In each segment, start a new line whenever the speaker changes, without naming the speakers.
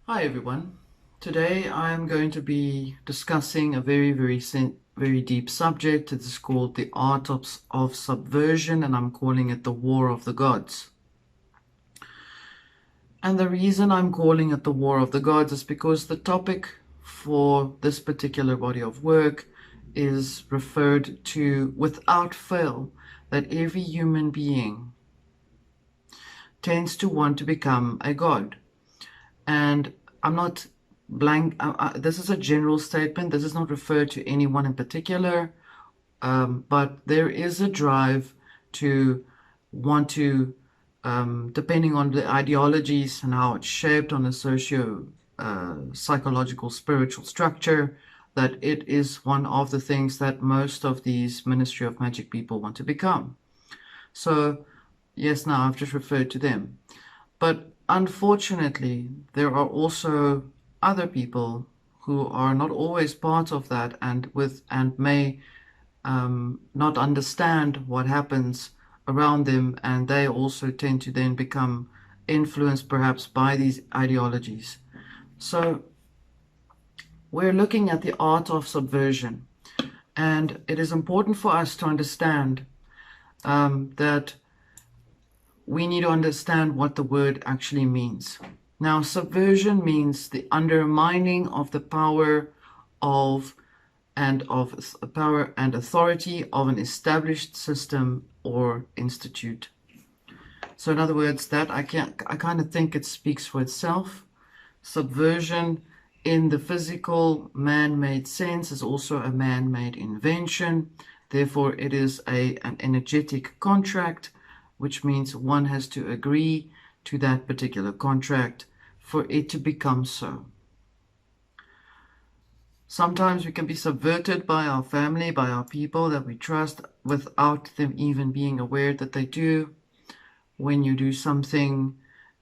Hi everyone. Today I'm going to be discussing a very deep subject. It is called the Art of Subversion, and I'm calling it the War of the Gods. And the reason I'm calling it the War of the Gods is because the topic for this particular body of work is referred to without fail that every human being tends to want to become a god. And I'm not blank. This is a general statement. This is not referred to anyone in particular, but there is a drive to want to, depending on the ideologies and how it's shaped on a socio psychological spiritual structure, that it is one of the things that most of these Ministry of Magic people want to become. So, yes, now I've just referred to them. But unfortunately, there are also other people who are not always part of that and may not understand what happens around them, and they also tend to then become influenced perhaps by these ideologies. So we're looking at the art of subversion, and it is important for us to understand that we need to understand what the word actually means. Now, subversion means the undermining of the power of power and authority of an established system or institute. So in other words, that I kind of think it speaks for itself. Subversion in the physical man-made sense is also a man-made invention. Therefore, it is an energetic contract, which means one has to agree to that particular contract for it to become so. Sometimes we can be subverted by our family, by our people that we trust, without them even being aware that they do. When you do something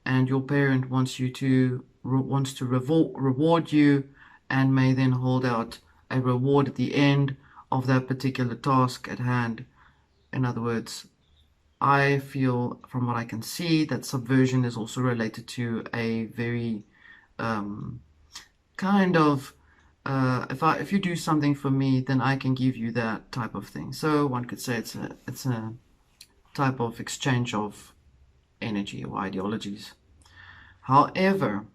and your parent wants to reward you, and may then hold out a reward at the end of that particular task at hand. In other words, I feel from what I can see that subversion is also related to a very kind of if you do something for me, then I can give you that type of thing. So one could say it's a type of exchange of energy or ideologies. However,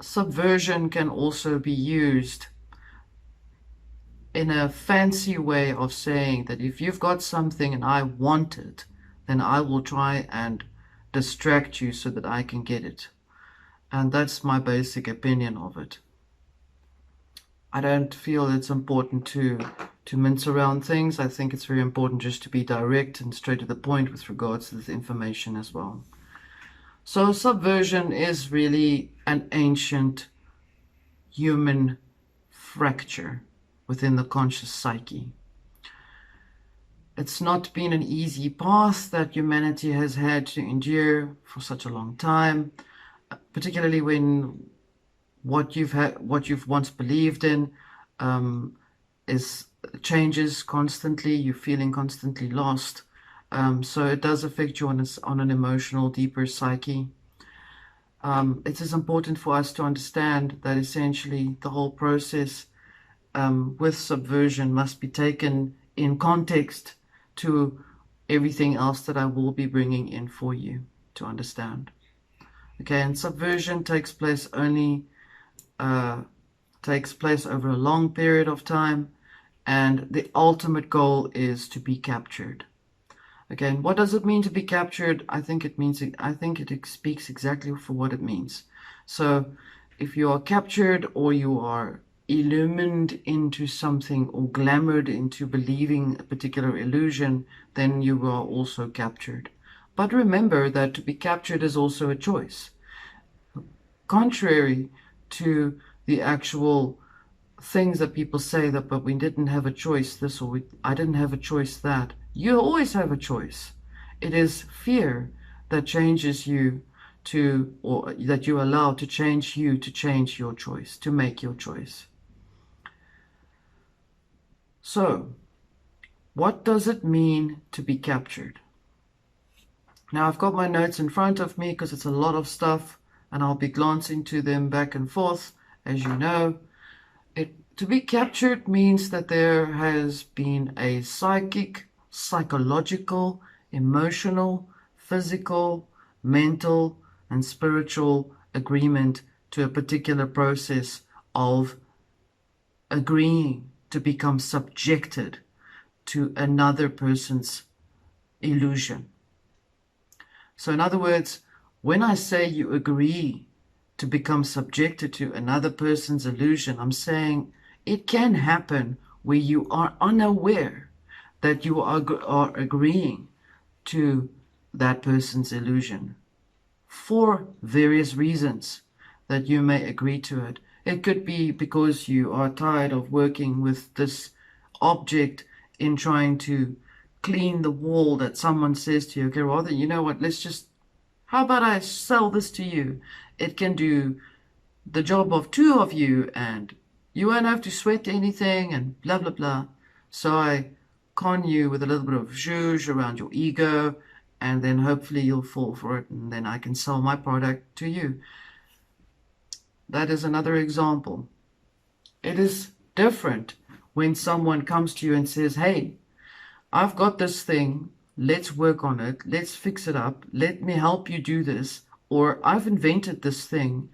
subversion can also be used in a fancy way of saying that if you've got something and I want it, then I will try and distract you so that I can get it. And that's my basic opinion of it. I don't feel it's important to mince around things. I think it's very important just to be direct and straight to the point with regards to this information as well. So subversion is really an ancient human fracture within the conscious psyche. It's not been an easy path that humanity has had to endure for such a long time, particularly when what you've once believed in is changes constantly. You're feeling constantly lost. So it does affect you on an emotional, deeper psyche. It is important for us to understand that essentially the whole process with subversion must be taken in context to everything else that I will be bringing in for you to understand. Okay, and subversion takes place over a long period of time, and the ultimate goal is to be captured. Okay, and what does it mean to be captured? I think it speaks exactly for what it means. So if you are captured, or you are illumined into something, or glamored into believing a particular illusion, then you are also captured. But remember that to be captured is also a choice. Contrary to the actual things that people say that, but we didn't have a choice this, or I didn't have a choice that. You always have a choice. It is fear that changes you or that you allow to change you, to change your choice, to make your choice. So, what does it mean to be captured? Now, I've got my notes in front of me because it's a lot of stuff, and I'll be glancing to them back and forth, as you know. To be captured means that there has been a psychic, psychological, emotional, physical, mental, and spiritual agreement to a particular process of agreeing to become subjected to another person's illusion. So in other words, when I say you agree to become subjected to another person's illusion, I'm saying it can happen where you are unaware that you are agreeing to that person's illusion for various reasons that you may agree to it. It could be because you are tired of working with this object in trying to clean the wall that someone says to you, okay, rather, you know what, how about I sell this to you? It can do the job of two of you and you won't have to sweat anything and blah, blah, blah. So I con you with a little bit of zhuzh around your ego, and then hopefully you'll fall for it, and then I can sell my product to you. That is another example. It is different when someone comes to you and says, hey, I've got this thing, let's work on it, let's fix it up, let me help you do this, or I've invented this thing,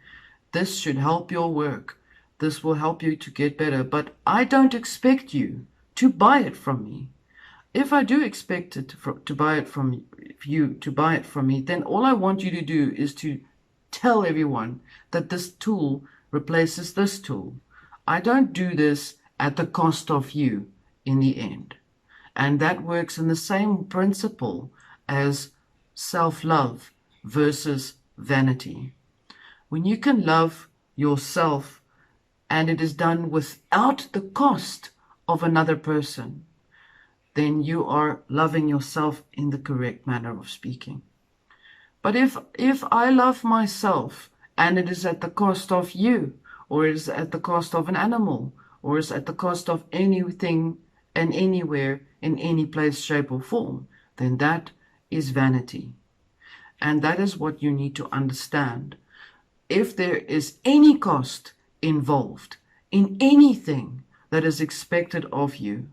this should help your work, this will help you to get better, but I don't expect you to buy it from me. If I do expect it to buy it from me, then all I want you to do is to tell everyone that this tool replaces this tool. I don't do this at the cost of you in the end. And that works in the same principle as self-love versus vanity. When you can love yourself and it is done without the cost of another person, then you are loving yourself in the correct manner of speaking. But if I love myself and it is at the cost of you, or it is at the cost of an animal, or is at the cost of anything and anywhere in any place, shape, or form, then that is vanity. And that is what you need to understand. If there is any cost involved in anything that is expected of you,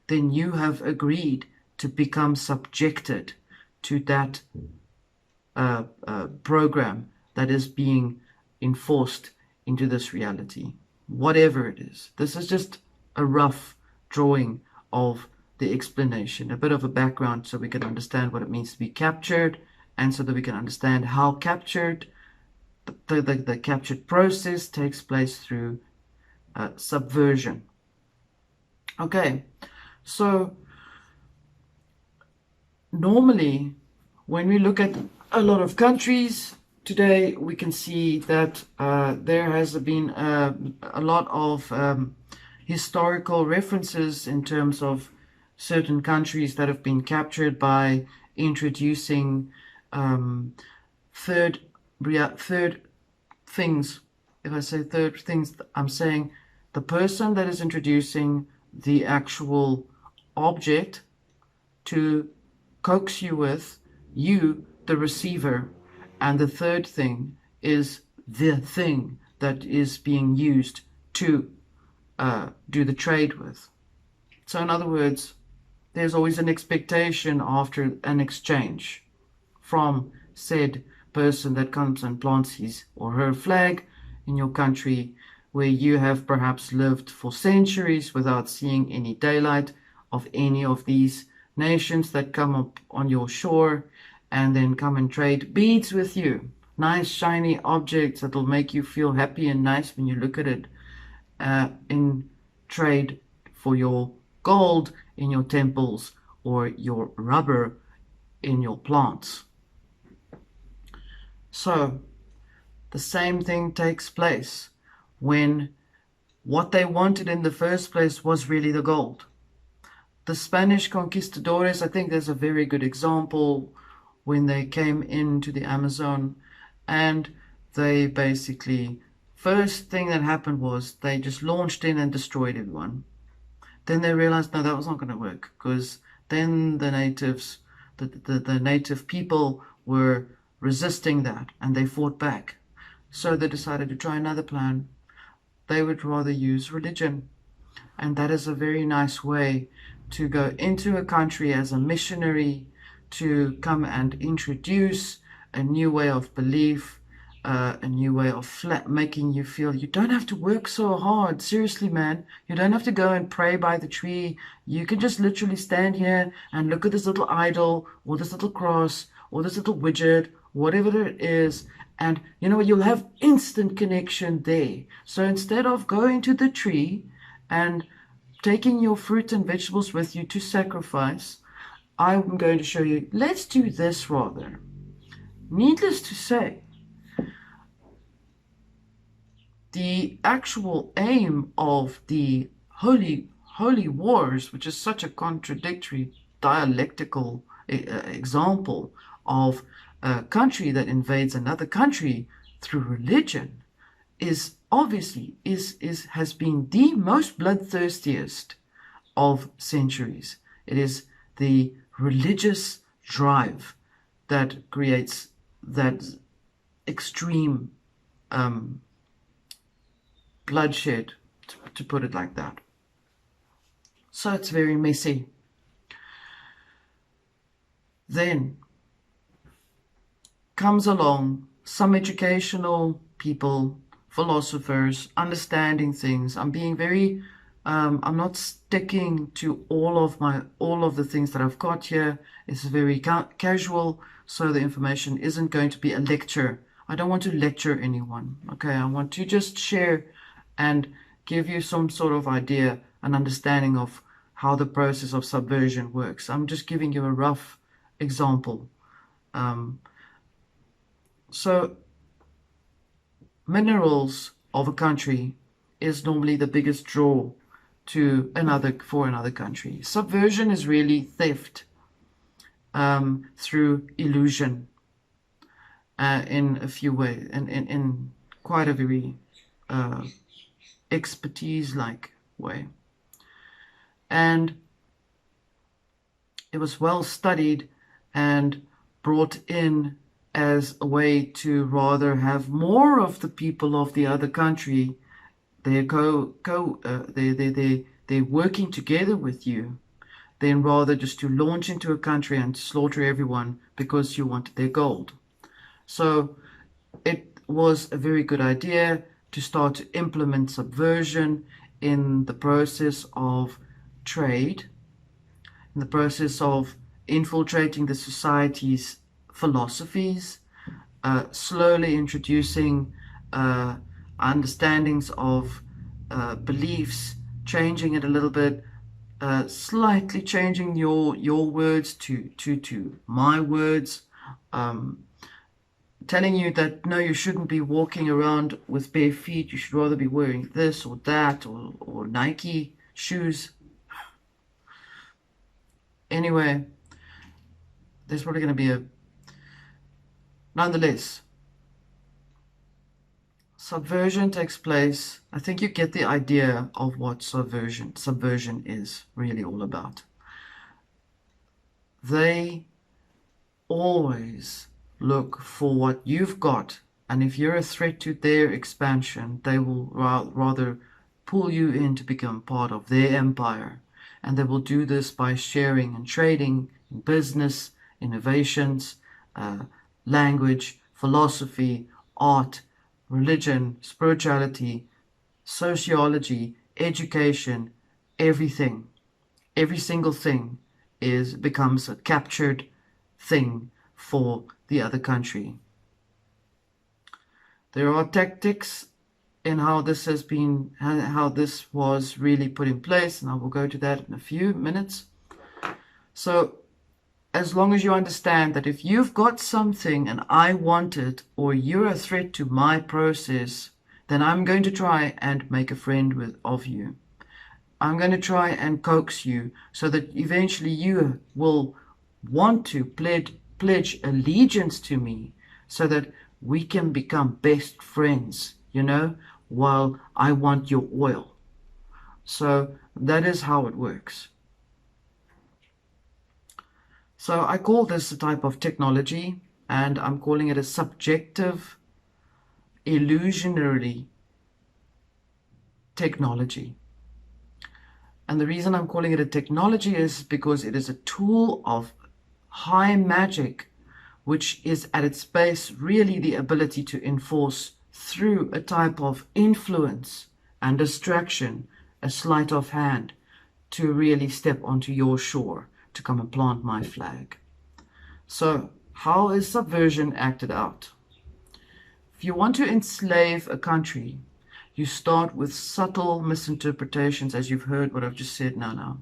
then you have agreed to become subjected to that program that is being enforced into this reality, whatever it is. This is just a rough drawing of the explanation, a bit of a background so we can understand what it means to be captured, and so that we can understand how captured, the captured process takes place through subversion. Okay, so normally when we look at a lot of countries today, we can see that there has been a lot of historical references in terms of certain countries that have been captured by introducing third things. If I say third things, I'm saying the person that is introducing the actual object to coax you with, you, the receiver, and the third thing is the thing that is being used to do the trade with. So in other words, there's always an expectation after an exchange from said person that comes and plants his or her flag in your country, where you have perhaps lived for centuries without seeing any daylight of any of these nations that come up on your shore and then come and trade beads with you. Nice shiny objects that will make you feel happy and nice when you look at it, in trade for your gold in your temples or your rubber in your plants. So the same thing takes place when what they wanted in the first place was really the gold. The Spanish conquistadores, I think there's a very good example when they came into the Amazon, and they basically, first thing that happened was they just launched in and destroyed everyone. Then they realized, no, that was not going to work, because then the natives, the native people were resisting that, and they fought back. So they decided to try another plan. They would rather use religion. And that is a very nice way to go into a country as a missionary, to come and introduce a new way of belief, a new way of making you feel you don't have to work so hard. Seriously, man, you don't have to go and pray by the tree. You can just literally stand here and look at this little idol or this little cross or this little widget, whatever it is. And you know, you'll have instant connection there. So instead of going to the tree and taking your fruit and vegetables with you to sacrifice, I'm going to show you, let's do this rather. Needless to say, the actual aim of the holy wars, which is such a contradictory dialectical example of a country that invades another country through religion, is obviously has been the most bloodthirstiest of centuries. It is the religious drive that creates that extreme bloodshed, to put it like that. So it's very messy. Then comes along some educational people, philosophers, understanding things. I'm being very I'm not sticking to all of the things that I've got here. It's very casual, so the information isn't going to be a lecture. I don't want to lecture anyone. Okay, I want to just share and give you some sort of idea and understanding of how the process of subversion works. I'm just giving you a rough example. So minerals of a country is normally the biggest draw for another country. Subversion is really theft through illusion in a few ways, and in quite a very expertise-like way. And it was well studied and brought in as a way to rather have more of the people of the other country, they're working together with you, than rather just to launch into a country and slaughter everyone because you want their gold. So it was a very good idea to start to implement subversion in the process of trade, in the process of infiltrating the society's philosophies, slowly introducing understandings of beliefs, changing it a little bit, slightly changing your words to my words, telling you that no, you shouldn't be walking around with bare feet, you should rather be wearing this or that or Nike shoes. Anyway, there's probably going to be nonetheless, subversion takes place. I think you get the idea of what subversion is really all about. They always look for what you've got, and if you're a threat to their expansion, they will rather pull you in to become part of their empire. And they will do this by sharing and trading in business, innovations, language, philosophy, art, religion, spirituality, sociology, education, everything. Every single thing becomes a captured thing for the other country. There are tactics in how this was really put in place, and I will go to that in a few minutes. So as long as you understand that if you've got something and I want it, or you're a threat to my process, then I'm going to try and make a friend of you. I'm going to try and coax you so that eventually you will want to pledge allegiance to me, so that we can become best friends, while I want your oil. So that is how it works. So I call this a type of technology, and I'm calling it a subjective illusionary technology. And the reason I'm calling it a technology is because it is a tool of high magic, which is at its base really the ability to enforce through a type of influence and distraction, a sleight of hand, to really step onto your shore to come and plant my flag. So, how is subversion acted out? If you want to enslave a country, you start with subtle misinterpretations, as you've heard what I've just said now.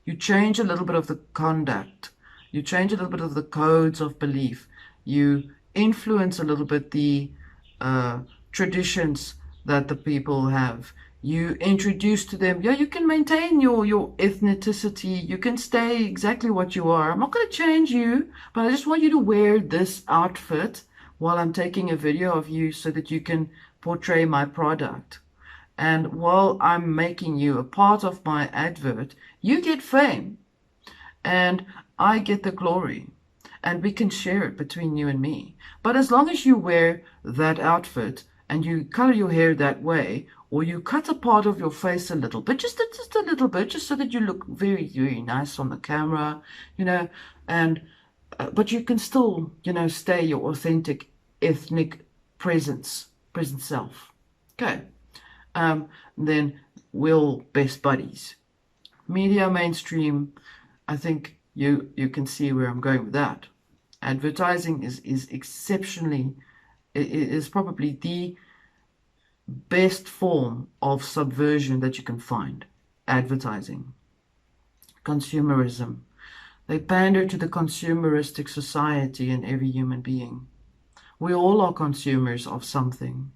You change a little bit of the conduct. You change a little bit of the codes of belief. You influence a little bit the traditions that the people have. You introduce to them, yeah, you can maintain your ethnicity. You can stay exactly what you are. I'm not going to change you, but I just want you to wear this outfit while I'm taking a video of you so that you can portray my product. And while I'm making you a part of my advert, you get fame and I get the glory. And we can share it between you and me. But as long as you wear that outfit and you color your hair that way, or you cut a part of your face a little bit, just a little bit, just so that you look very, very nice on the camera, and but you can still, stay your authentic ethnic present self. Okay. Then we'll best buddies. Media mainstream, I think you can see where I'm going with that. Advertising is exceptionally, it is probably the best form of subversion that you can find. Advertising. Consumerism. They pander to the consumeristic society in every human being. We all are consumers of something.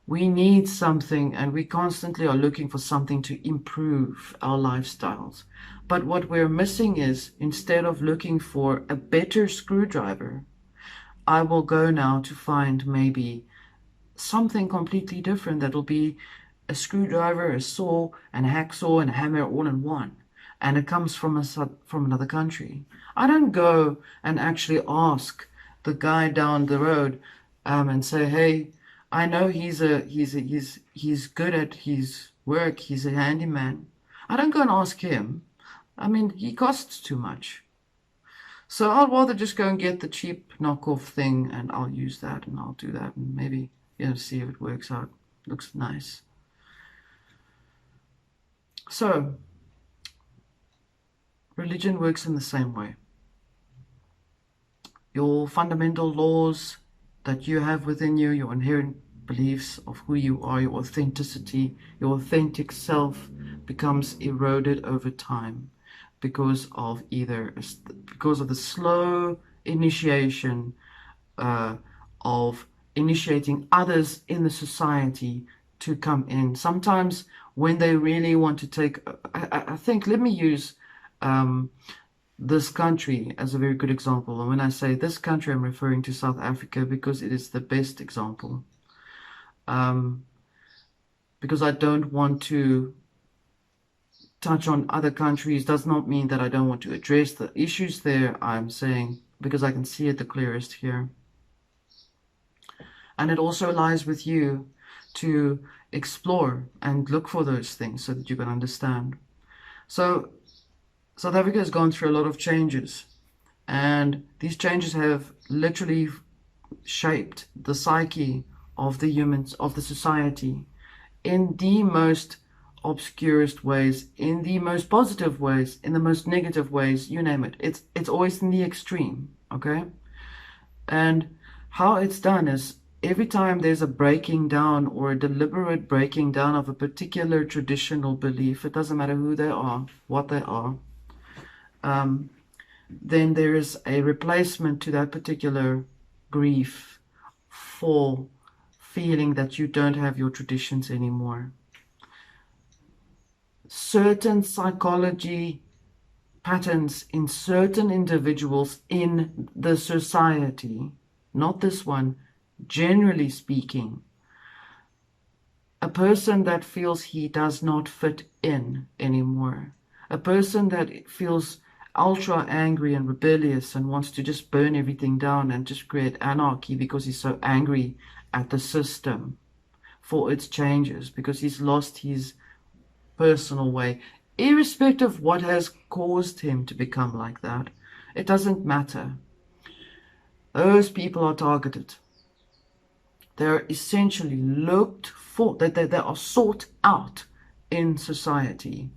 We need something, and we constantly are looking for something to improve our lifestyles. But what we're missing is, instead of looking for a better screwdriver, I will go now to find maybe something completely different that will be a screwdriver, a saw, and a hacksaw, and a hammer all in one. And it comes from another country. I don't go and actually ask the guy down the road and say, hey, I know he's good at his work. He's a handyman. I don't go and ask him. I mean, he costs too much. So I'll rather just go and get the cheap knockoff thing, and I'll use that, and I'll do that, and maybe, see if it works out. Looks nice. So, religion works in the same way. Your fundamental laws that you have within you, your inherent beliefs of who you are, your authenticity, your authentic self becomes eroded over time because of the slow initiation of initiating others in the society to come in. Sometimes when they really want to take, I think, let me use this country as a very good example. And when I say this country, I'm referring to South Africa because it is the best example. Because I don't want to touch on other countries does not mean that I don't want to address the issues there. I'm saying because I can see it the clearest here. And it also lies with you to explore and look for those things so that you can understand. So South Africa has gone through a lot of changes, and these changes have literally shaped the psyche of the humans, of the society, in the most obscurest ways, in the most positive ways, in the most negative ways, you name it. It's always in the extreme, okay? And how it's done is every time there's a breaking down or a deliberate breaking down of a particular traditional belief, it doesn't matter who they are, what they are, then there is a replacement to that particular grief for feeling that you don't have your traditions anymore. Certain psychology patterns in certain individuals in the society, not this one, generally speaking, a person that feels he does not fit in anymore, a person that feels ultra angry and rebellious and wants to just burn everything down and just create anarchy because he's so angry at the system for its changes, because he's lost his personal way, irrespective of what has caused him to become like that. It doesn't matter. Those people are targeted. They're essentially looked for, that they are sought out in society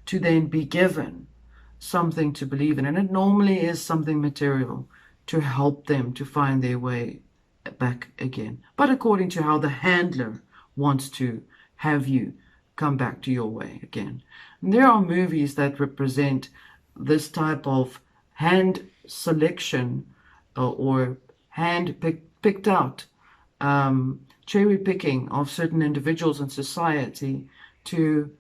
to then be given something to believe in. And it normally is something material to help them to find their way back again. But according to how the handler wants to have you come back to your way again. And there are movies that represent this type of hand selection or picked out cherry picking of certain individuals in society to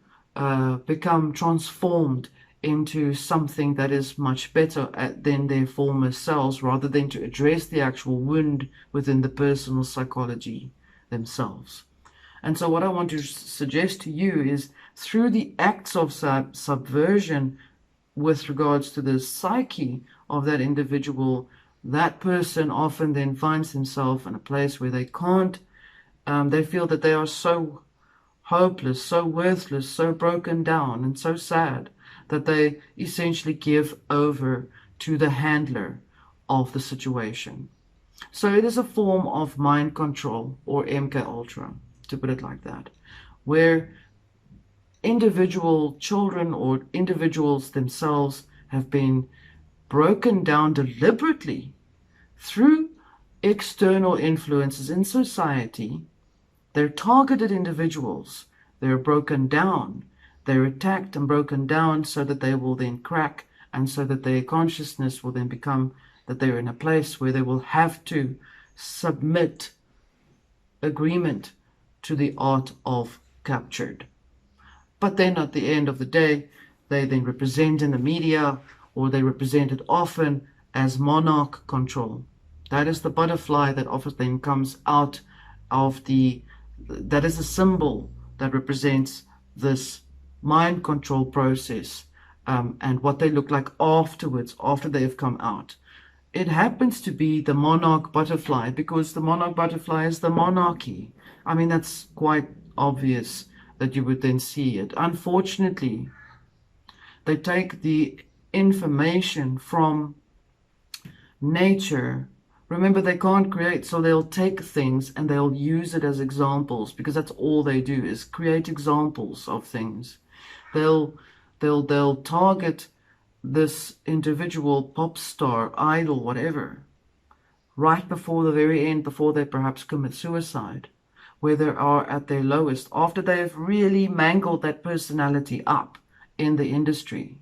become transformed into something that is much better than their former selves, rather than to address the actual wound within the personal psychology themselves. And so what I want to suggest to you is, through the acts of subversion with regards to the psyche of that individual, that person often then finds himself in a place where they can't, they feel that they are so hopeless, so worthless, so broken down, and so sad that they essentially give over to the handler of the situation. So it is a form of mind control, or MK Ultra, to put it like that, where individual children or individuals themselves have been broken down deliberately through external influences in society. They're targeted individuals. They're broken down. They're attacked and broken down so that they will then crack, and so that their consciousness will then become that they're in a place where they will have to submit agreement to the art of captured. But then at the end of the day, they then represent in the media, or they represent it often as monarch control. That is the butterfly that often then comes out of that is a symbol that represents this mind control process, and what they look like afterwards, after they have come out. It happens to be the monarch butterfly, because the monarch butterfly is the monarchy. I mean, that's quite obvious that you would then see it. Unfortunately, they take the information from nature. Remember, they can't create, so they'll take things and they'll use it as examples, because that's all they do, is create examples of things. They'll target this individual pop star, idol, whatever, right before the very end, before they perhaps commit suicide, where they are at their lowest, after they have really mangled that personality up in the industry,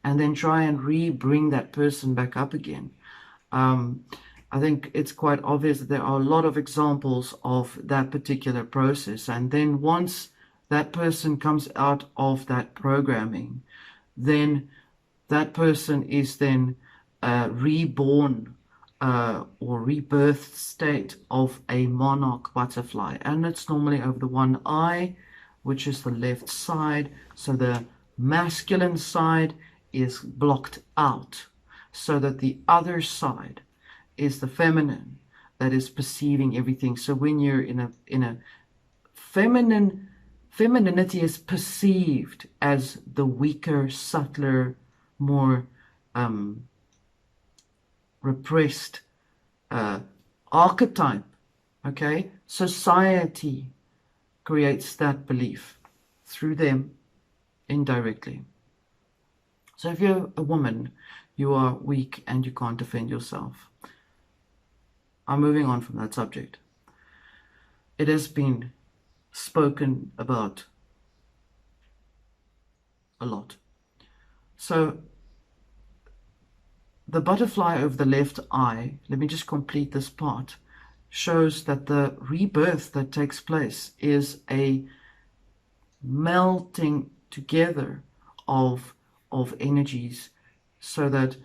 and then try and bring that person back up again. I think it's quite obvious that there are a lot of examples of that particular process. And then once that person comes out of that programming, then that person is then reborn or rebirthed state of a monarch butterfly. And it's normally over the one eye, which is the left side. So the masculine side is blocked out, so that the other side is the feminine that is perceiving everything. So when you're in a femininity is perceived as the weaker, subtler, more repressed archetype. Okay, society creates that belief through them indirectly. So if you're a woman, you are weak and you can't defend yourself. I'm moving on from that subject. It has been spoken about a lot. So the butterfly over the left eye, let me just complete this part, shows that the rebirth that takes place is a melting together of energies, so that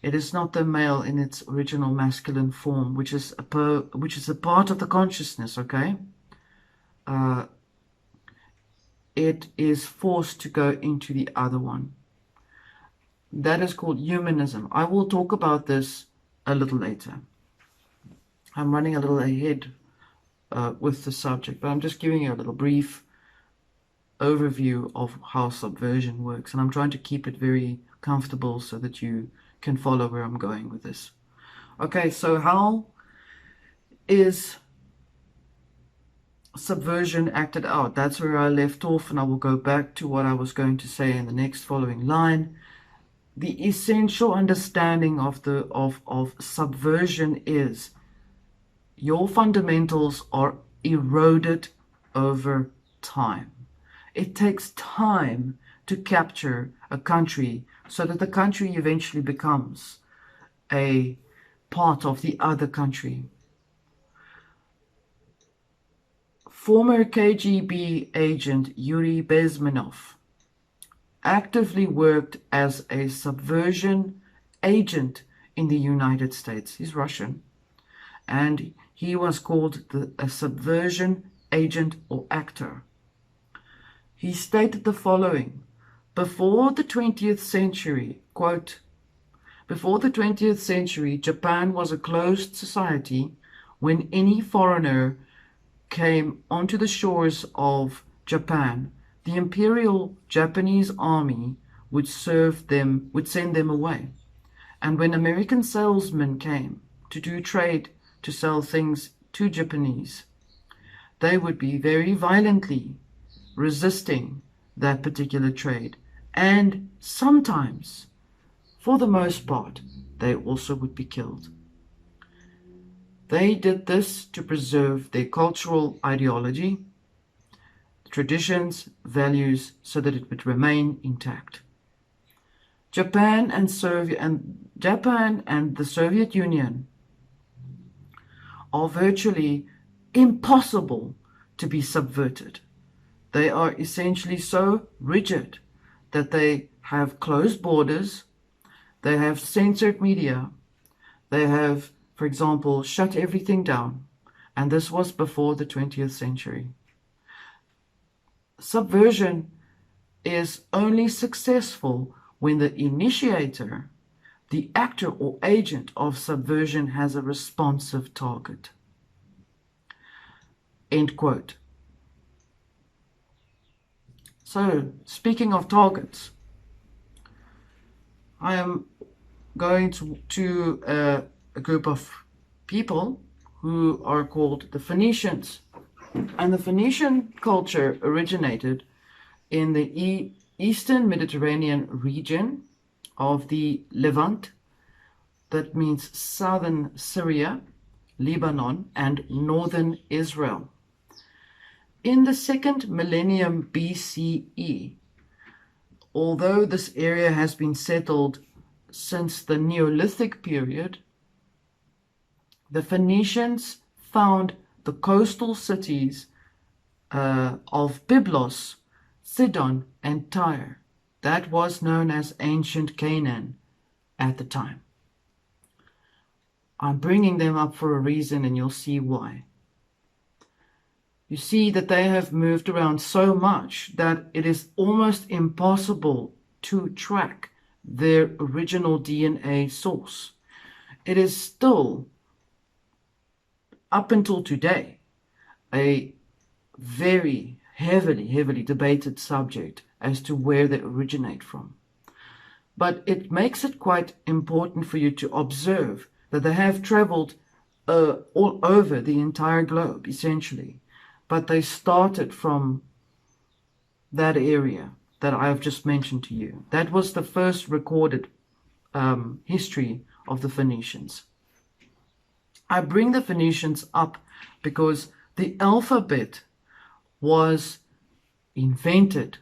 it is not the male in its original masculine form, which is a part of the consciousness. Okay, it is forced to go into the other one. That is called humanism. I will talk about this a little later. I'm running a little ahead with the subject, but I'm just giving you a little brief overview of how subversion works, and I'm trying to keep it very comfortable so that you can follow where I'm going with this. Okay, so how is subversion acted out? That's where I left off, and I will go back to what I was going to say in the next following line. The essential understanding of subversion is your fundamentals are eroded over time. It takes time to capture a country so that the country eventually becomes a part of the other country. Former KGB agent Yuri Bezmenov actively worked as a subversion agent in the United States. He's Russian. And he was called a subversion agent or actor. He stated the following: before the 20th century, quote, before the 20th century, Japan was a closed society. When any foreigner came onto the shores of Japan, the Imperial Japanese Army would send them away. And when American salesmen came to do trade, to sell things to Japanese, they would be very violently resisting that particular trade. And sometimes, for the most part, they also would be killed. They did this to preserve their cultural ideology, traditions, values, so that it would remain intact. Japan and the Soviet Union are virtually impossible to be subverted. They are essentially so rigid that they have closed borders, they have censored media, they have, for example, shut everything down, and this was before the 20th century. Subversion is only successful when the initiator, the actor or agent of subversion, has a responsive target. End quote. So, speaking of targets, I am going to a group of people who are called the Phoenicians. And the Phoenician culture originated in the eastern Mediterranean region of the Levant, that means southern Syria, Lebanon, and northern Israel. In the second millennium BCE, although this area has been settled since the Neolithic period, the Phoenicians found the coastal cities of Byblos, Sidon, and Tyre. That was known as ancient Canaan at the time. I'm bringing them up for a reason, and you'll see why. You see that they have moved around so much that it is almost impossible to track their original DNA source. It is still, up until today, a very heavily debated subject as to where they originate from. But it makes it quite important for you to observe that they have traveled all over the entire globe, essentially. But they started from that area that I have just mentioned to you. That was the first recorded history of the Phoenicians. I bring the Phoenicians up because the alphabet was invented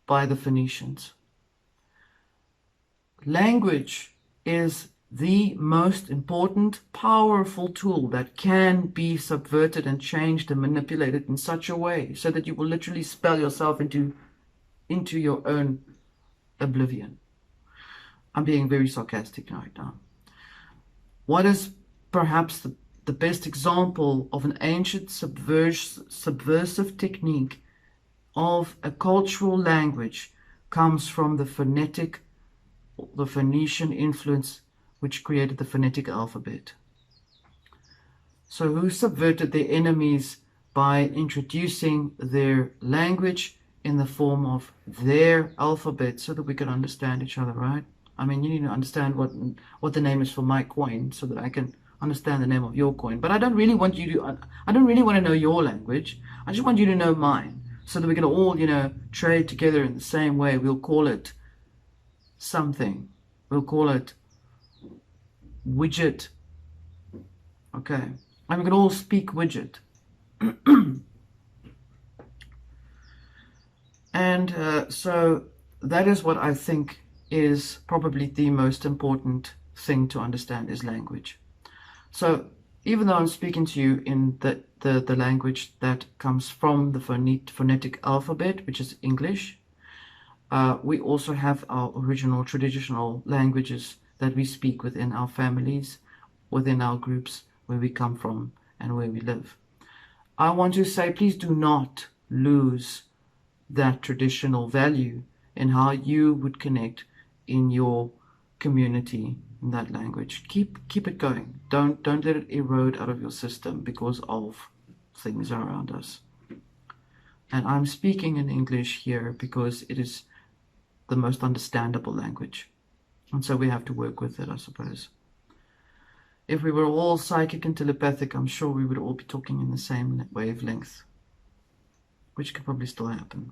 by the Phoenicians. Language is the most important, powerful tool that can be subverted and changed and manipulated in such a way so that you will literally spell yourself into your own oblivion. I'm being very sarcastic right now. What is perhaps the best example of an ancient subversive technique of a cultural language comes from the phonetic the Phoenician influence which created the phonetic alphabet. So who subverted their enemies by introducing their language in the form of their alphabet so that we can understand each other, right? I mean, you need to understand what the name is for my coin so that I can understand the name of your coin. But I don't really want you to, I don't really want to know your language. I just want you to know mine so that we can all, trade together in the same way. We'll call it something. We'll call it widget. Okay. And we can all speak widget. And so that is what I think is probably the most important thing to understand is language. So even though I'm speaking to you in the language that comes from the phonetic alphabet, which is English, we also have our original traditional languages that we speak within our families, within our groups, where we come from and where we live. I want to say, please do not lose that traditional value in how you would connect in your community in that language. Keep it going. Don't let it erode out of your system because of things around us. And I'm speaking in English here because it is the most understandable language. And so we have to work with it, I suppose. If we were all psychic and telepathic, I'm sure we would all be talking in the same wavelength, which could probably still happen.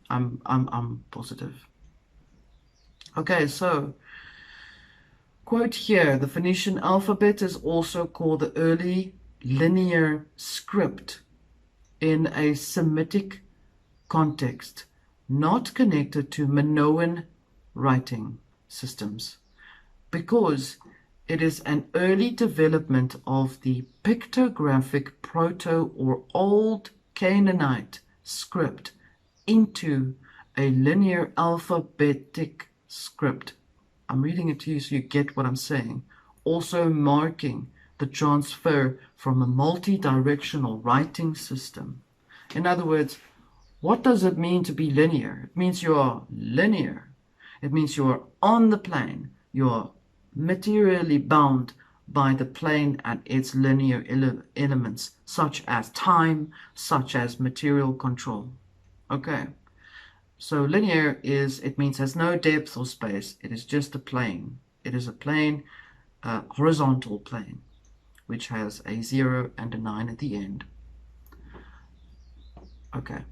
I'm positive. Okay, so quote here, the Phoenician alphabet is also called the early linear script in a Semitic context, not connected to Minoan writing systems, because it is an early development of the pictographic Proto or Old Canaanite script into a linear alphabetic script. I'm reading it to you so you get what I'm saying. Also marking the transfer from a multi-directional writing system. In other words, what does it mean to be linear? It means you are linear. It means you are on the plane. You are materially bound by the plane and its linear elements, such as time, such as material control. Okay, so linear it means has no depth or space. It is just a plane. It is a plane, horizontal plane, which has a 0 and a 9 at the end. Okay.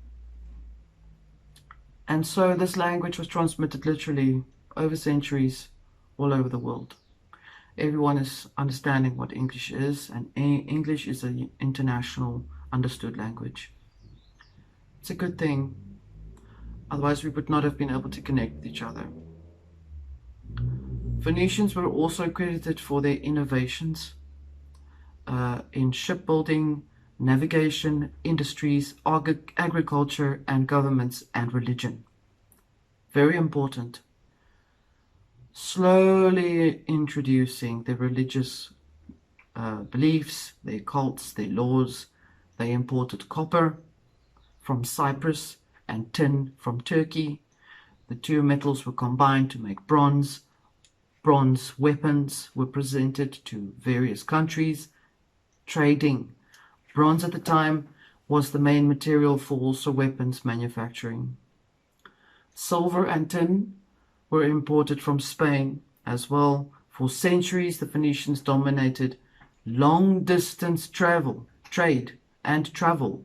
And so this language was transmitted literally over centuries all over the world. Everyone is understanding what English is, and English is an international understood language. It's a good thing. Otherwise, we would not have been able to connect with each other. Phoenicians were also credited for their innovations in shipbuilding, navigation, industries, agriculture, and governments and religion. Very important. Slowly introducing their religious beliefs, their cults, their laws. They imported copper from Cyprus and tin from Turkey. The two metals were combined to make bronze. Bronze weapons were presented to various countries. Trading. Bronze at the time was the main material for also weapons manufacturing. Silver and tin were imported from Spain as well. For centuries, the Phoenicians dominated long-distance trade and travel,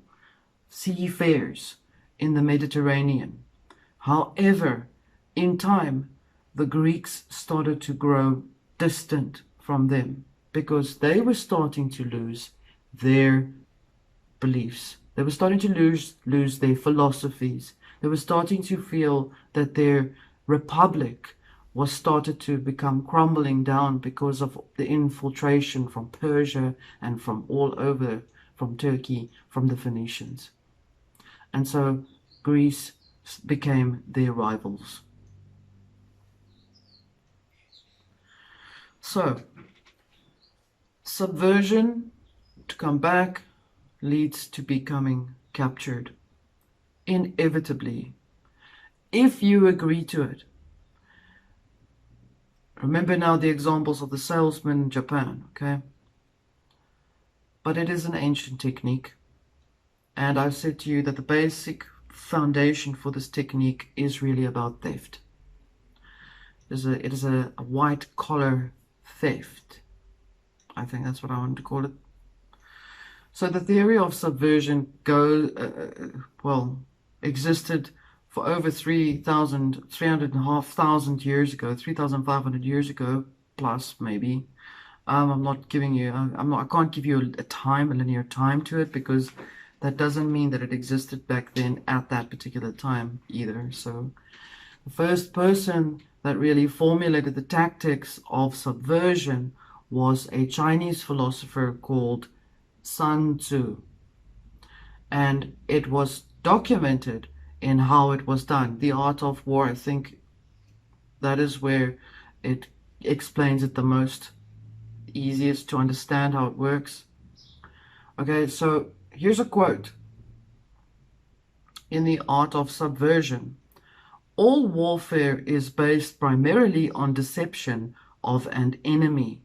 seafares in the Mediterranean. However, in time, the Greeks started to grow distant from them because they were starting to lose their beliefs. They were starting to lose their philosophies. They were starting to feel that their republic was started to become crumbling down because of the infiltration from Persia and from all over, from Turkey, from the Phoenicians. And so Greece became their rivals. So, subversion, to come back, leads to becoming captured. Inevitably, if you agree to it. Remember now the examples of the salesman in Japan, okay? But it is an ancient technique. And I've said to you that the basic foundation for this technique is really about theft. It is a white collar theft. I think that's what I want to call it. So the theory of subversion existed for over 3,500 years ago, 3,500 years ago, plus maybe. I'm not giving you, I can't give you a linear time to it, because that doesn't mean that it existed back then at that particular time either. So the first person that really formulated the tactics of subversion was a Chinese philosopher called Sun Tzu. And it was documented in how it was done. The Art of War, I think that is where it explains it the most, easiest to understand how it works. Okay, so here's a quote. In the Art of Subversion, all warfare is based primarily on deception of an enemy.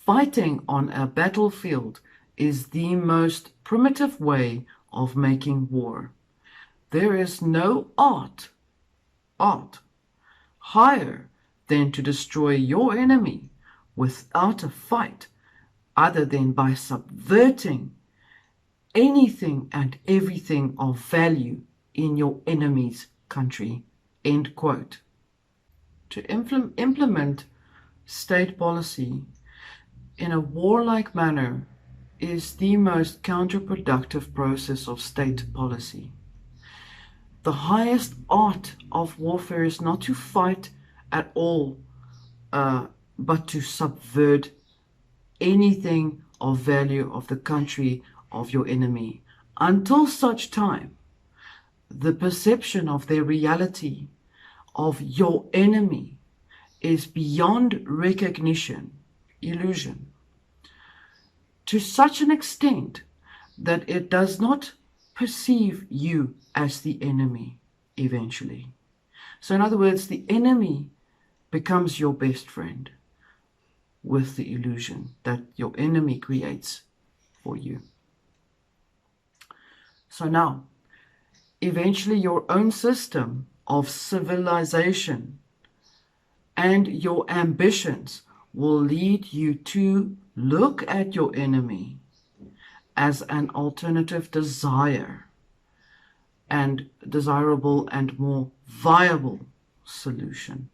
Fighting on a battlefield is the most primitive way of making war. There is no art higher than to destroy your enemy without a fight, other than by subverting anything and everything of value in your enemy's country. End quote. To implement state policy in a warlike manner is the most counterproductive process of state policy. The highest art of warfare is not to fight at all, but to subvert anything of value of the country of your enemy, until such time the perception of their reality of your enemy is beyond recognition, illusion, to such an extent that it does not perceive you as the enemy eventually. So in other words, the enemy becomes your best friend with the illusion that your enemy creates for you. So now, eventually your own system of civilization and your ambitions will lead you to look at your enemy as an alternative desire and desirable and more viable solution.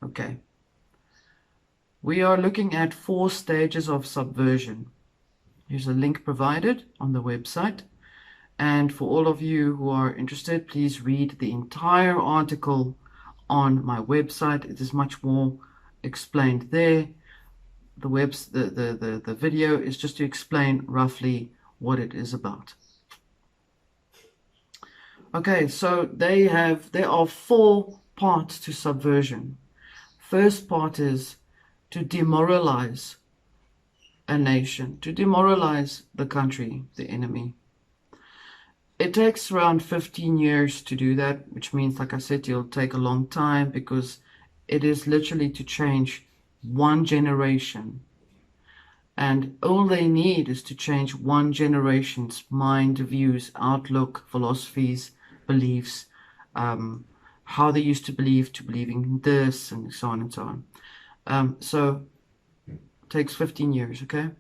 Okay. We are looking at 4 stages of subversion. Here's a link provided on the website. And for all of you who are interested, please read the entire article on my website. It is much more explained there. The video is just to explain roughly what it is about. Okay, so there are 4 parts to subversion. First part is to demoralize a nation, to demoralize the country, the enemy. It takes around 15 years to do that, which means, like I said, it'll take a long time, because it is literally to change one generation. And all they need is to change one generation's mind, views, outlook, philosophies, beliefs, how they used to believing this, and so on and so on. So it takes 15 years, okay?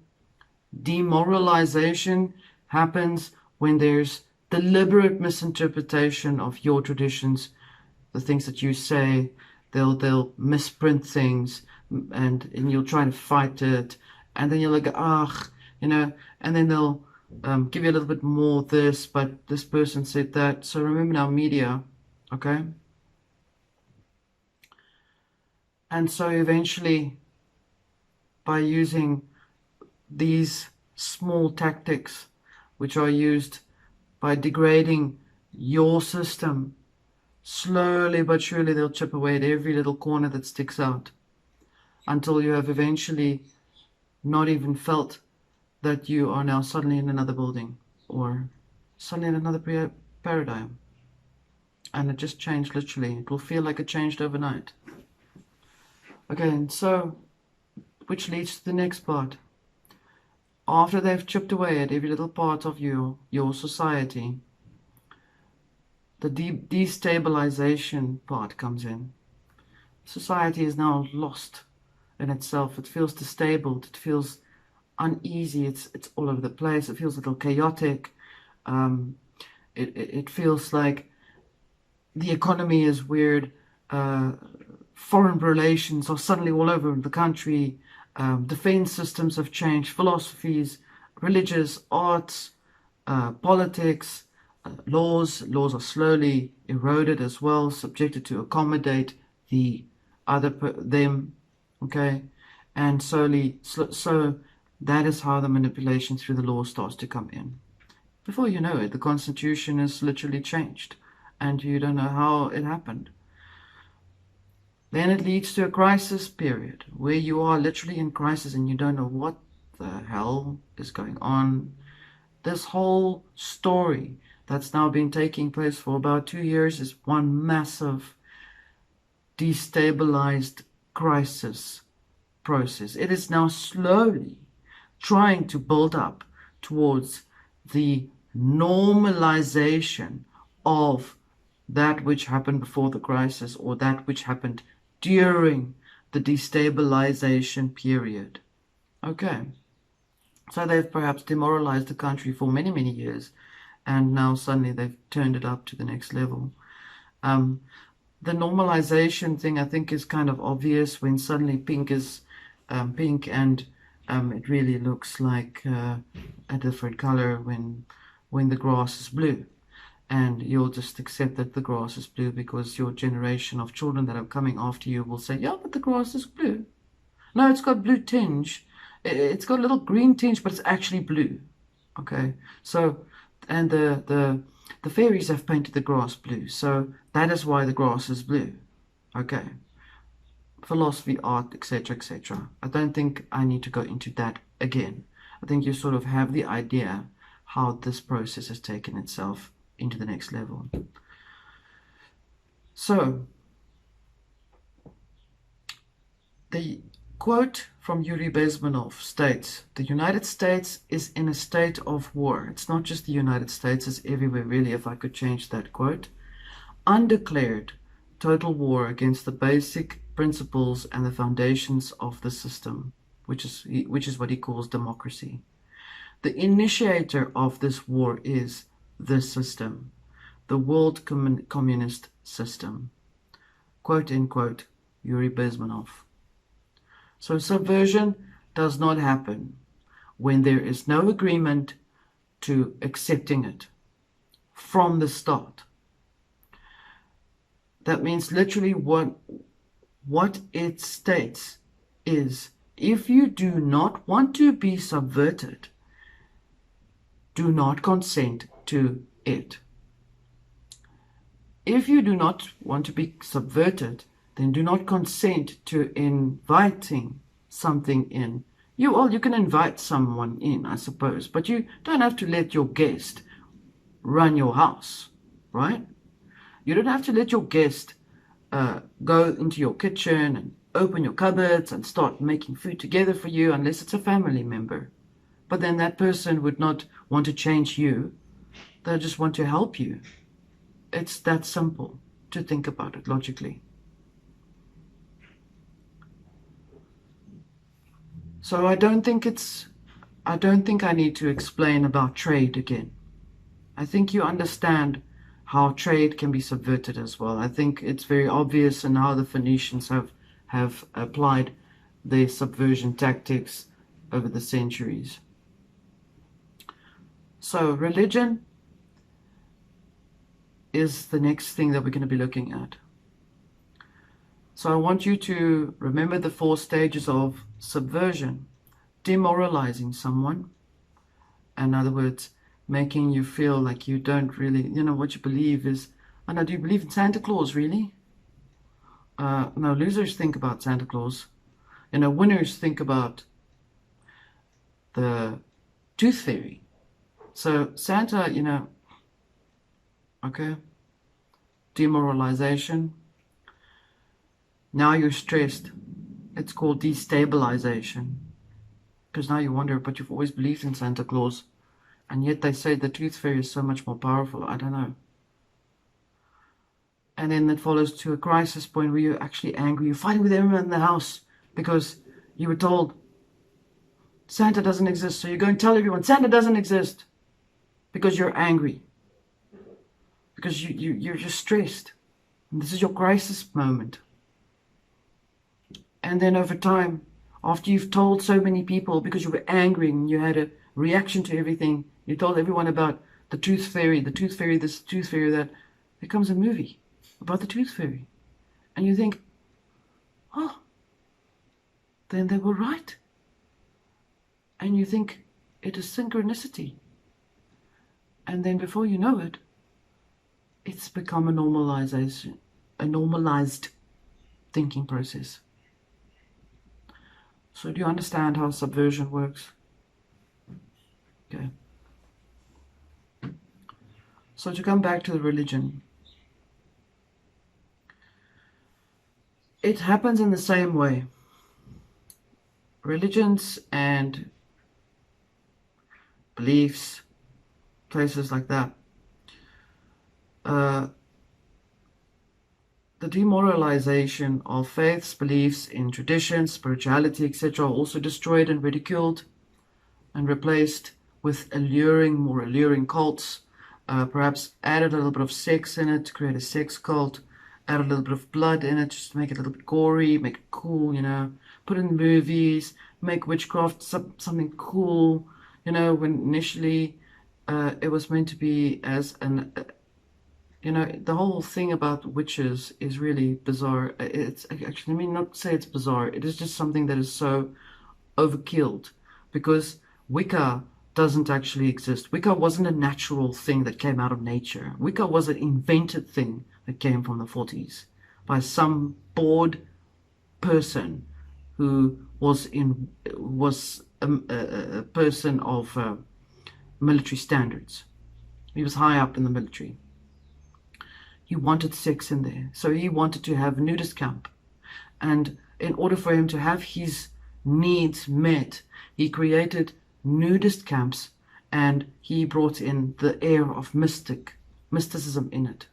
Demoralization happens when there's deliberate misinterpretation of your traditions, the things that you say. They'll misprint things, and you'll try to fight it, and then you'll go, and then they'll give you a little bit more this, but this person said that. So remember now, media, okay? And so eventually, by using these small tactics, which are used by degrading your system, slowly but surely they'll chip away at every little corner that sticks out, until you have eventually not even felt that you are now suddenly in another building, or suddenly in another paradigm. And it just changed literally. It will feel like it changed overnight. Okay, and so, which leads to the next part. After they've chipped away at every little part of your society, the destabilization part comes in. Society is now lost in itself. It feels disabled. It feels uneasy. It's all over the place. It feels a little chaotic. Um, it feels like the economy is weird. Uh, Foreign relations are suddenly all over the country. Defense systems have changed. Philosophies, religious, arts, politics, laws are slowly eroded as well, subjected to accommodate the them, okay, and so that is how the manipulation through the law starts to come in. Before you know it, the constitution is literally changed, and you don't know how it happened. Then it leads to a crisis period where you are literally in crisis and you don't know what the hell is going on. This whole story that's now been taking place for about 2 years is one massive destabilized crisis process. It is now slowly trying to build up towards the normalization of that which happened before the crisis or that which happened during the destabilization period. Okay. So they've perhaps demoralized the country for many, many years, and now suddenly they've turned it up to the next level. Um, the normalization thing, I think, is kind of obvious when suddenly pink is pink and it really looks like a different color when the grass is blue. And you'll just accept that the grass is blue because your generation of children that are coming after you will say, yeah, but the grass is blue. No, it's got blue tinge. It's got a little green tinge, but it's actually blue. Okay, so and the fairies have painted the grass blue, so that is why the grass is blue. Okay, philosophy, art, etc., etc. I don't think I need to go into that again. I think you sort of have the idea how this process has taken itself into the next level. So the quote from Yuri Bezmenov states, "The United States is in a state of war." It's not just the United States, it's everywhere really, if I could change that quote. "Undeclared total war against the basic principles and the foundations of the system," which is what he calls democracy. "The initiator of this war is the system, the world communist system." Quote, end quote, Yuri Bezmenov. So subversion does not happen when there is no agreement to accepting it from the start. That means literally what it states is, if you do not want to be subverted, do not consent to it. If you do not want to be subverted, then do not consent to inviting something in. You can invite someone in, I suppose, but you don't have to let your guest run your house, right? You don't have to let your guest go into your kitchen and open your cupboards and start making food together for you unless it's a family member. But then that person would not want to change you. They'll just want to help you. It's that simple to think about it logically. So I don't think I need to explain about trade again. I think you understand how trade can be subverted as well. I think it's very obvious in how the Phoenicians have applied their subversion tactics over the centuries. So religion is the next thing that we're going to be looking at. So I want you to remember the 4 stages of subversion. Demoralizing someone. In other words, making you feel like you don't really, what you believe is, oh no, do you believe in Santa Claus, really? No, losers think about Santa Claus. Winners think about the tooth fairy. So Santa, okay, demoralization. Now you're stressed. It's called destabilization. Because now you wonder, but you've always believed in Santa Claus, and yet they say the tooth fairy is so much more powerful. I don't know. And then it follows to a crisis point where you're actually angry. You're fighting with everyone in the house because you were told Santa doesn't exist. So you go and tell everyone Santa doesn't exist because you're angry. Because you're just stressed. And this is your crisis moment. And then over time, after you've told so many people because you were angry and you had a reaction to everything, you told everyone about the tooth fairy, this, tooth fairy that, there comes a movie about the tooth fairy. And you think, oh, then they were right. And you think it is synchronicity. And then before you know it, it's become a normalization, a normalized thinking process. So do you understand how subversion works? Okay. So to come back to the religion, it happens in the same way. Religions and beliefs, places like that, the demoralization of faiths, beliefs in traditions, spirituality, etc. are also destroyed and ridiculed and replaced with more alluring cults, perhaps added a little bit of sex in it to create a sex cult, add a little bit of blood in it just to make it a little bit gory, make it cool, put it in movies, make witchcraft something cool, when initially it was meant to be as an the whole thing about witches is really bizarre. It's actually, I mean, not say it's bizarre. It is just something that is so overkilled because Wicca doesn't actually exist. Wicca wasn't a natural thing that came out of nature. Wicca was an invented thing that came from the 40s by some bored person who was a person of military standards. He was high up in the military. He wanted sex in there. So he wanted to have a nudist camp. And in order for him to have his needs met, he created nudist camps and he brought in the air of mysticism in it.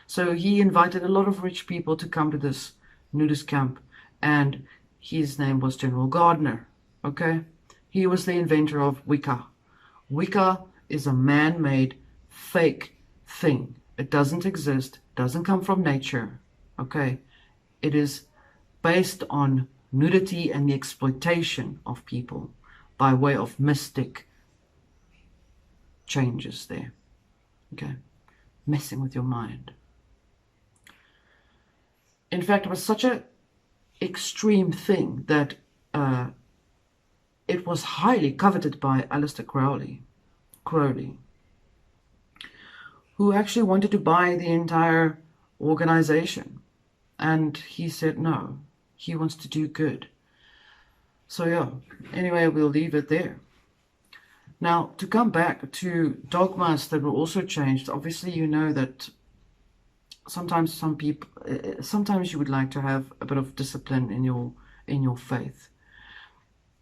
So he invited a lot of rich people to come to this nudist camp, and his name was General Gardner. Okay? He was the inventor of Wicca. Wicca is a man-made fake thing. It doesn't exist, doesn't come from nature, okay? It is based on nudity and the exploitation of people by way of mystic changes there, okay? Messing with your mind. In fact, it was such an extreme thing that it was highly coveted by Aleister Crowley, who actually wanted to buy the entire organization. And he said no, he wants to do good. So yeah, anyway, we'll leave it there. Now, to come back to dogmas that were also changed, obviously you know that sometimes you would like to have a bit of discipline in your faith.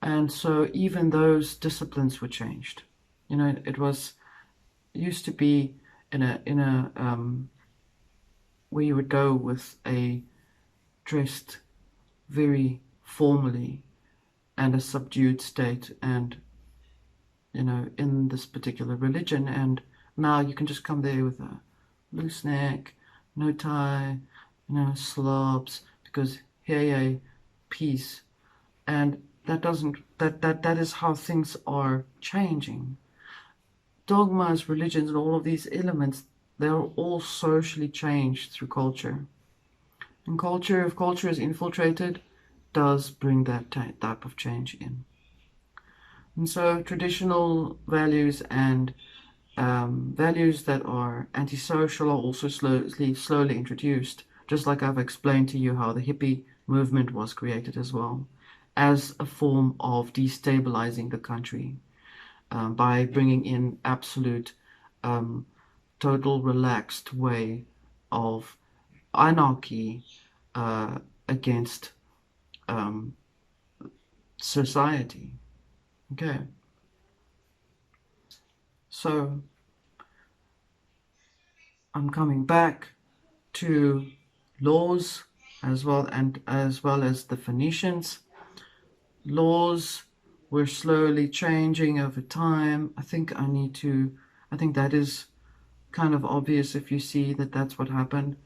And so even those disciplines were changed. It used to be in a where you would go with a dressed very formally and a subdued state, and in this particular religion, and now you can just come there with a loose neck, no tie, slobs, because hey, peace. And that is how things are changing. Dogmas, religions, and all of these elements, they are all socially changed through culture. And culture, if culture is infiltrated, does bring that type of change in. And so traditional values and values that are antisocial are also slowly introduced, just like I've explained to you how the hippie movement was created as well, as a form of destabilizing the country. By bringing in absolute, total relaxed way of anarchy against society. Okay, so I'm coming back to laws as well as the Phoenicians. Laws were slowly changing over time. I think that is kind of obvious if you see that that's what happened.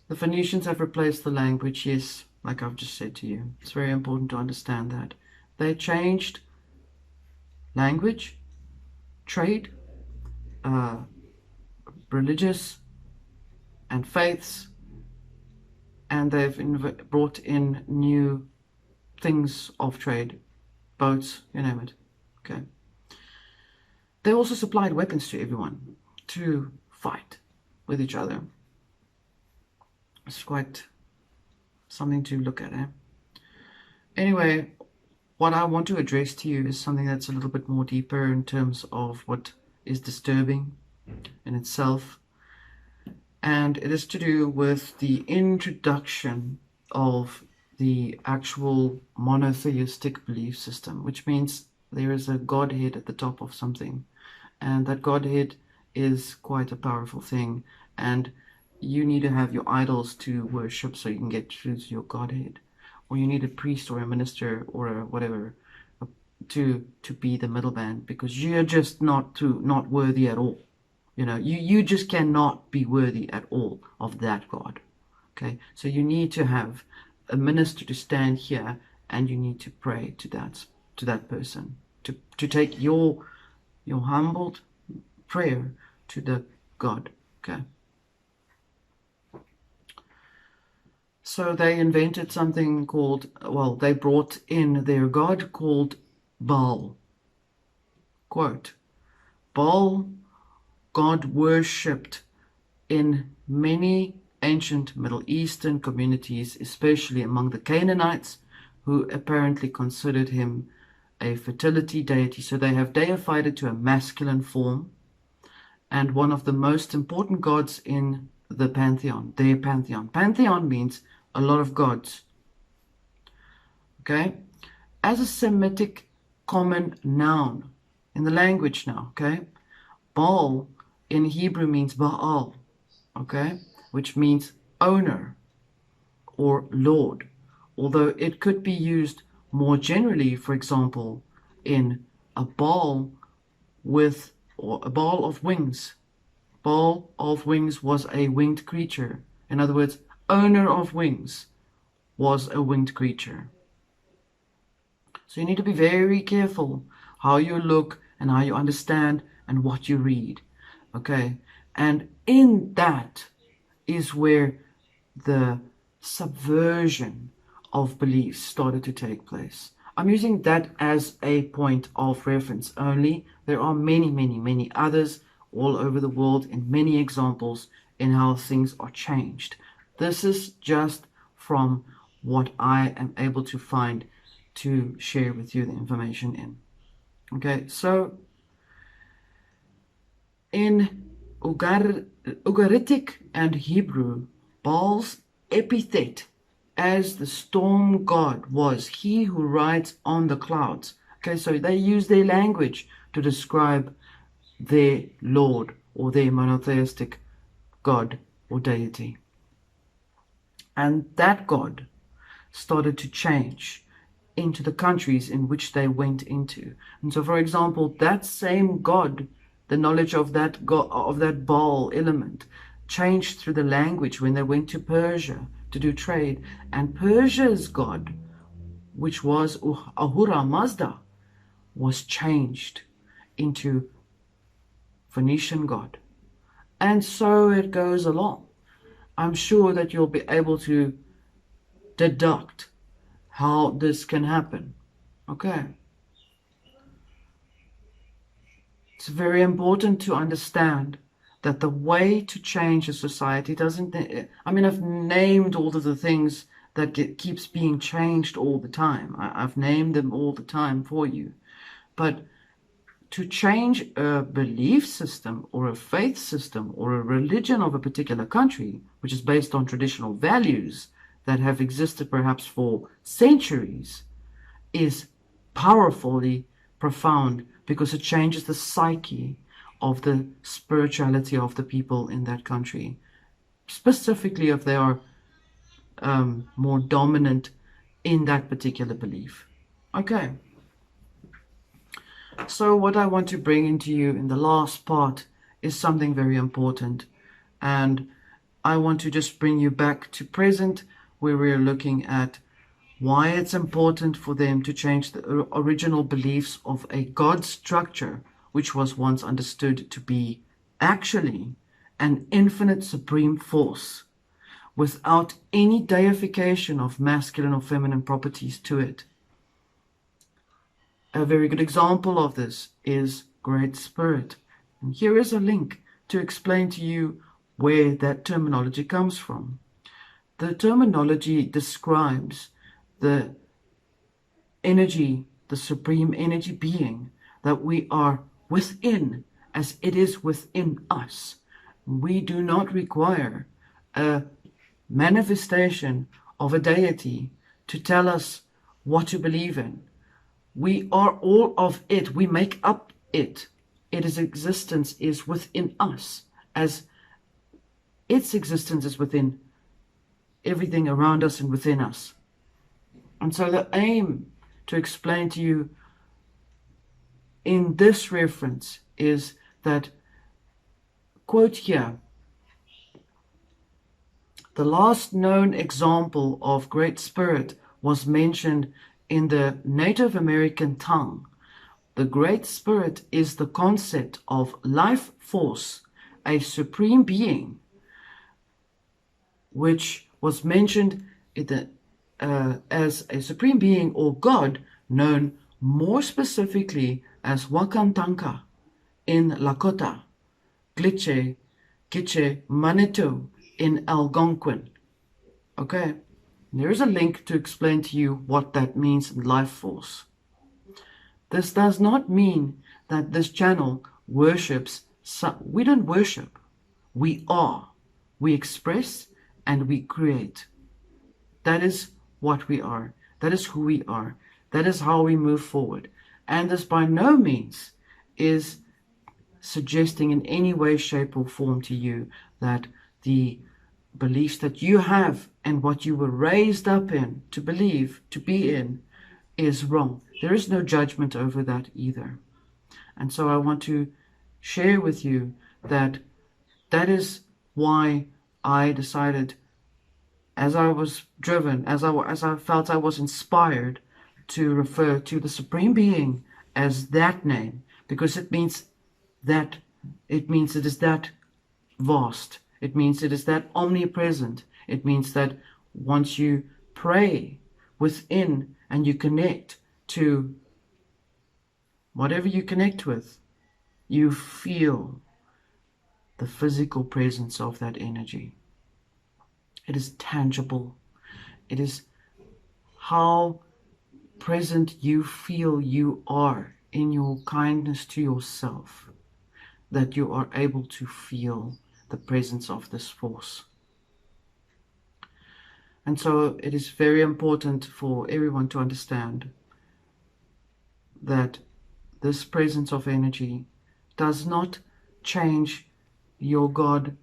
The Phoenicians have replaced the language, yes, like I've just said to you. It's very important to understand that. They changed language, trade, uh, religious, and faiths, and they've brought in new things of trade, boats, you name it. Okay. They also supplied weapons to everyone to fight with each other. It's quite something to look at, eh? Anyway, what I want to address to you is something that's a little bit more deeper in terms of what is disturbing in itself. And it is to do with the introduction of the actual monotheistic belief system, which means there is a Godhead at the top of something. And that Godhead is quite a powerful thing. And you need to have your idols to worship so you can get through to your Godhead. Or you need a priest or a minister or a whatever to be the middleman, because you're just not worthy at all. You know, you just cannot be worthy at all of that God. Okay, so you need to have a minister to stand here, and you need to pray to that person, to take your humbled prayer to the God. Okay. So they invented something called, well, they brought in their god called Baal. Quote, Baal, God worshipped in many ancient Middle Eastern communities, especially among the Canaanites, who apparently considered him a fertility deity. So they have deified it to a masculine form, and one of the most important gods in the pantheon, their pantheon. Pantheon means a lot of gods. Okay? As a Semitic common noun in the language now, okay? Baal in Hebrew means Baal, okay? Which means owner or lord. Although it could be used more generally, for example, in a ball or a ball of wings. Ball of wings was a winged creature. In other words, owner of wings was a winged creature. So you need to be very careful how you look and how you understand and what you read. Okay? And in that is where the subversion of beliefs started to take place. I'm using that as a point of reference only. There are many, many, many others all over the world in many examples in how things are changed. This is just from what I am able to find to share with you the information in. Okay, so in Ugaritic and Hebrew, Baal's epithet as the storm god was he who rides on the clouds. Okay, so they use their language to describe their Lord or their monotheistic God or deity. And that God started to change into the countries in which they went into. And so, for example, that same God, the knowledge of that God, of that Baal element, changed through the language when they went to Persia to do trade. And Persia's God, which was Ahura Mazda, was changed into Phoenician God. And so it goes along. I'm sure that you'll be able to deduct how this can happen. Okay. It's very important to understand that the way to change a society doesn't, I mean, I've named all of the things that keeps being changed all the time. I've named them all the time for you. But to change a belief system or a faith system or a religion of a particular country, which is based on traditional values that have existed perhaps for centuries, is powerfully profound because it changes the psyche of the spirituality of the people in that country, specifically if they are more dominant in that particular belief. Okay, so what I want to bring into you in the last part is something very important, and I want to just bring you back to present, where we're looking at why it's important for them to change the original beliefs of a God structure, which was once understood to be actually an infinite supreme force without any deification of masculine or feminine properties to it. A very good example of this is Great Spirit. And here is a link to explain to you where that terminology comes from. The terminology describes the energy, the supreme energy being that we are within, as it is within us. We do not require a manifestation of a deity to tell us what to believe in. We are all of it. We make up it. Its existence is within us, as its existence is within everything around us and within us. And so the aim to explain to you in this reference is that, quote here, the last known example of Great Spirit was mentioned in the Native American tongue. The Great Spirit is the concept of life force, a supreme being, which was mentioned as a supreme being or God, known more specifically as Wakantanka in Lakota, Glitche, Gitche, Manitou in Algonquin. Okay, there is a link to explain to you what that means in life force. This does not mean that this channel worships. We don't worship. We are. We express and we create. That is what we are. That is who we are. That is how we move forward. And this by no means is suggesting in any way, shape, or form to you that the beliefs that you have and what you were raised up in, to believe, to be in, is wrong. There is no judgment over that either. And so I want to share with you that is why I decided, as I was driven, as I felt I was inspired to refer to the Supreme Being as that name, because it means it is that vast. It means it is that omnipresent. It means that once you pray within and you connect to whatever you connect with, you feel the physical presence of that energy. It is tangible. It is how present you feel you are in your kindness to yourself, that you are able to feel the presence of this force. And so it is very important for everyone to understand that this presence of energy does not change your God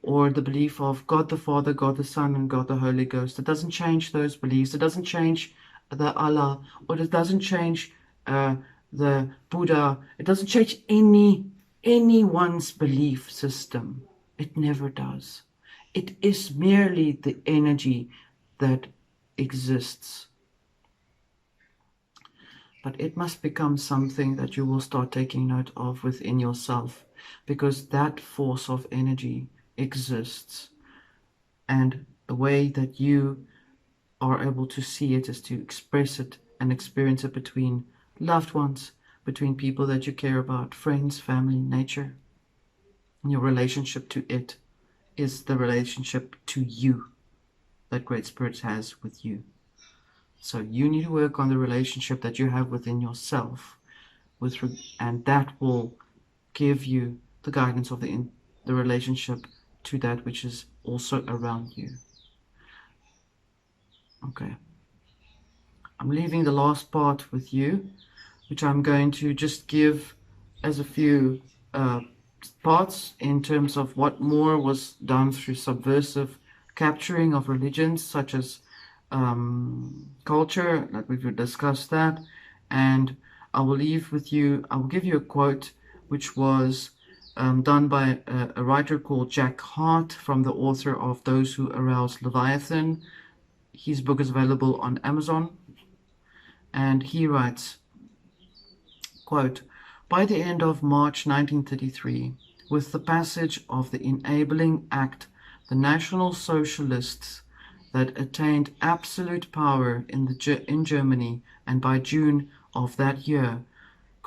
or the belief of God the Father, God the Son, and God the Holy Ghost. It doesn't change those beliefs. It doesn't change the Allah, or it doesn't change the Buddha. It doesn't change anyone's belief system. It never does. It is merely the energy that exists. But it must become something that you will start taking note of within yourself, because that force of energy exists. And the way that you are able to see it is to express it and experience it between loved ones, between people that you care about, friends, family, nature. And your relationship to it is the relationship to you that Great Spirit has with you. So you need to work on the relationship that you have within yourself, and that will give you the guidance of the relationship to that which is also around you. Okay. I'm leaving the last part with you, which I'm going to just give as a few parts in terms of what more was done through subversive capturing of religions, such as culture, that we've discussed that. And I will give you a quote which was done by a writer called Jack Hart, from the author of Those Who Arouse Leviathan. His book is available on Amazon. And he writes, quote, "By the end of March 1933, with the passage of the Enabling Act, the National Socialists that attained absolute power in Germany, and by June of that year,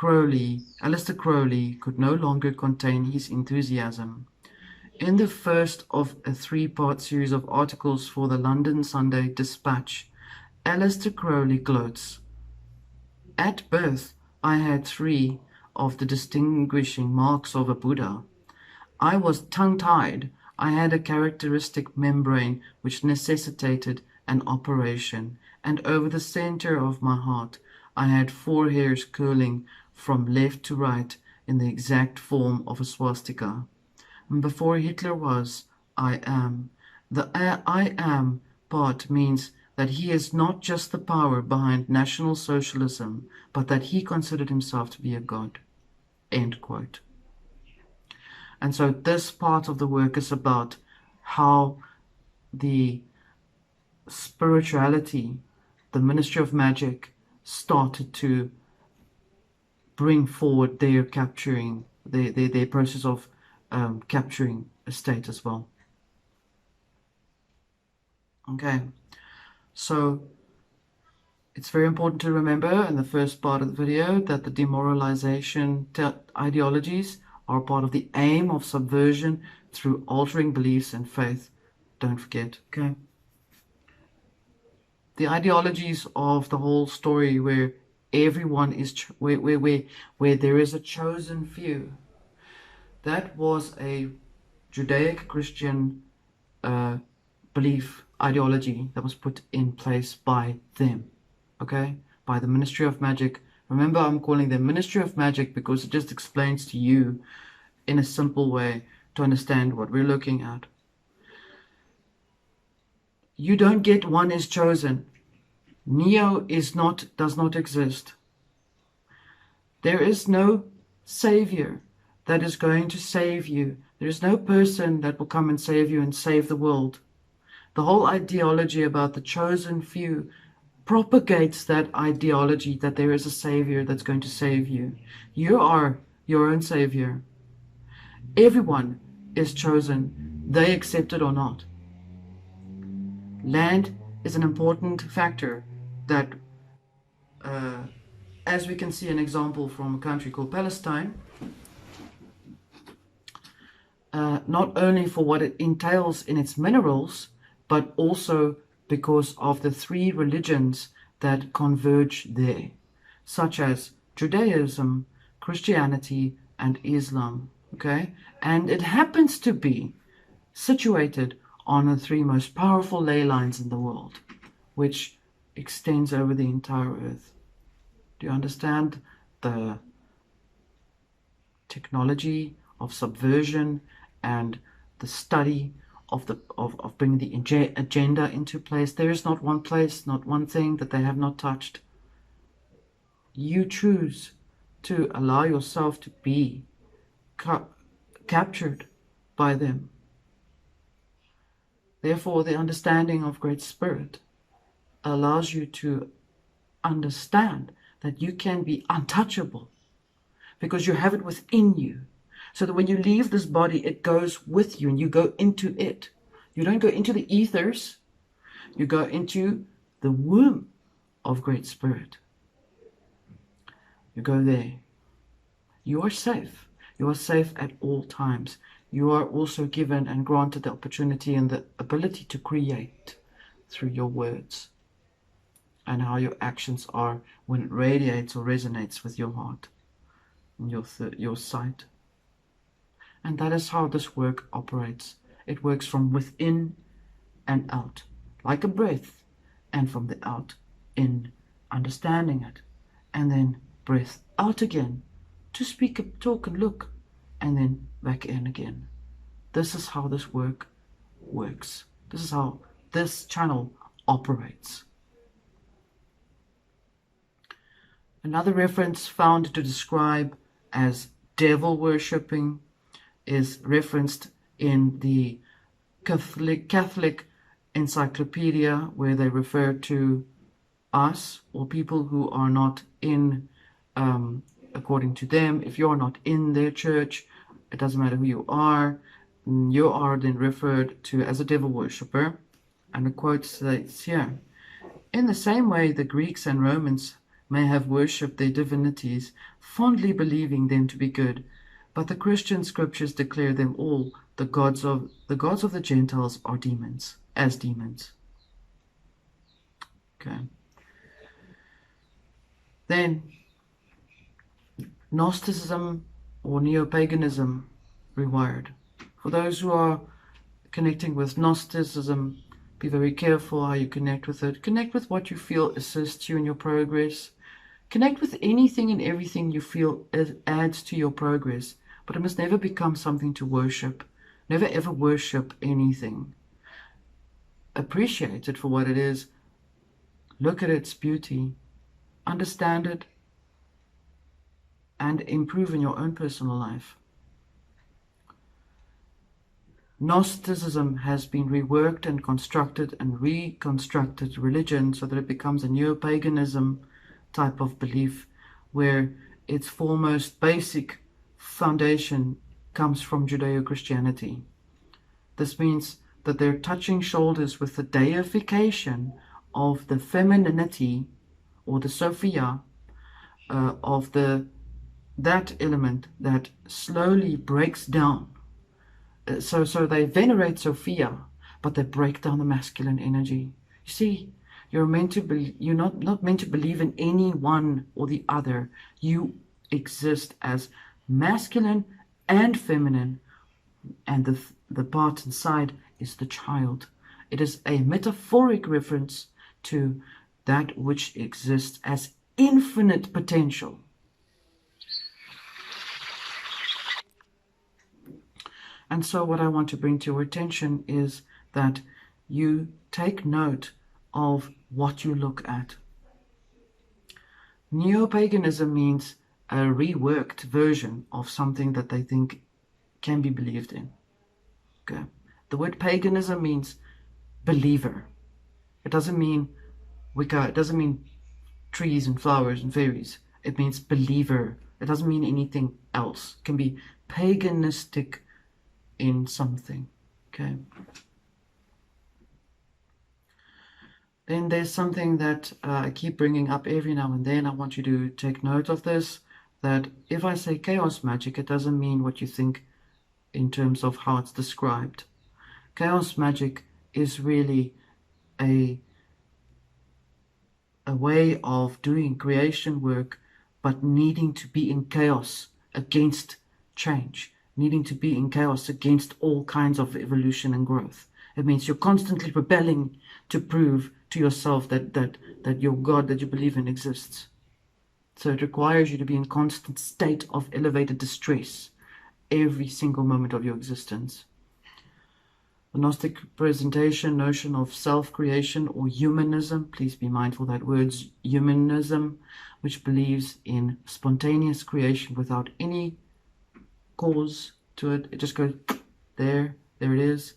Aleister Crowley could no longer contain his enthusiasm. In the first of a three-part series of articles for the London Sunday Dispatch, Aleister Crowley gloats, 'At birth I had three of the distinguishing marks of a Buddha. I was tongue-tied. I had a characteristic membrane which necessitated an operation, and over the center of my heart I had 4 hairs curling from left to right in the exact form of a swastika. And before Hitler was, I am. The I am part means that he is not just the power behind National Socialism, but that he considered himself to be a god.'" End quote. And so this part of the work is about how the spirituality, the Ministry of Magic, started to bring forward their capturing, their process of capturing a state as well. Okay, so it's very important to remember in the first part of the video that the demoralization ideologies are part of the aim of subversion through altering beliefs and faith. Don't forget, okay? The ideologies of the whole story where everyone is, where there is a chosen few, that was a Judaic-Christian belief, ideology that was put in place by them, okay? By the Ministry of Magic. Remember, I'm calling them Ministry of Magic because it just explains to you in a simple way to understand what we're looking at. You don't get one is chosen. Neo does not exist. There is no savior that is going to save you. There is no person that will come and save you and save the world. The whole ideology about the chosen few propagates that ideology that there is a savior that's going to save you. You are your own savior. Everyone is chosen, they accept it or not. Land is an important factor that, as we can see an example from a country called Palestine, not only for what it entails in its minerals, but also because of the 3 religions that converge there, such as Judaism, Christianity, and Islam, okay? And it happens to be situated on the 3 most powerful ley lines in the world, which extends over the entire earth. Do you understand the technology of subversion and the study of bringing the agenda into place? There is not one place, not one thing that they have not touched. You choose to allow yourself to be captured by them. Therefore, the understanding of Great Spirit allows you to understand that you can be untouchable because you have it within you. So that when you leave this body, it goes with you and you go into it. You don't go into the ethers. You go into the womb of Great Spirit. You go there. You are safe. You are safe at all times. You are also given and granted the opportunity and the ability to create through your words and how your actions are when it radiates or resonates with your heart and your sight. And that is how this work operates. It works from within and out, like a breath, and from the out in understanding it, and then breath out again to speak, talk, and look, and then back in again. This is how this works. This is how this channel operates. Another reference found to describe as devil worshipping is referenced in the Catholic encyclopedia, where they refer to us, or people who are not in, according to them, if you're not in their church, it doesn't matter who you are then referred to as a devil worshipper. And the quote states here, "In the same way the Greeks and Romans may have worshipped their divinities, fondly believing them to be good, but the Christian scriptures declare them all the gods of the Gentiles are demons, as demons." Okay. Then Gnosticism or neo-paganism rewired. For those who are connecting with Gnosticism, be very careful how you connect with it. Connect with what you feel assists you in your progress. Connect with anything and everything you feel adds to your progress, but it must never become something to worship. Never ever worship anything. Appreciate it for what it is. Look at its beauty. Understand it. And improve in your own personal life. Gnosticism has been reworked and constructed and reconstructed religion so that it becomes a neo-paganism type of belief, where its foremost basic foundation comes from Judeo-Christianity. This means that they're touching shoulders with the deification of the femininity or the Sophia, of that element that slowly breaks down. So they venerate Sophia, but they break down the masculine energy. You see, you're not meant to believe in any one or the other. You exist as masculine and feminine, and the part inside is the child. It is a metaphoric reference to that which exists as infinite potential. And so what I want to bring to your attention is that you take note of what you look at. Neo-paganism means a reworked version of something that they think can be believed in. Okay. The word paganism means believer. It doesn't mean Wicca. It doesn't mean trees and flowers and fairies. It means believer. It doesn't mean anything else. It can be paganistic in something. Okay. Then there's something that I keep bringing up every now and then. I want you to take note of this, that if I say chaos magic, it doesn't mean what you think in terms of how it's described. Chaos magic is really a way of doing creation work, but needing to be in chaos against change, needing to be in chaos against all kinds of evolution and growth. It means you're constantly rebelling to prove to yourself that your God that you believe in exists. So it requires you to be in constant state of elevated distress every single moment of your existence. The Gnostic presentation notion of self-creation or humanism, please be mindful that word's humanism, which believes in spontaneous creation without any cause to it. It just goes there it is.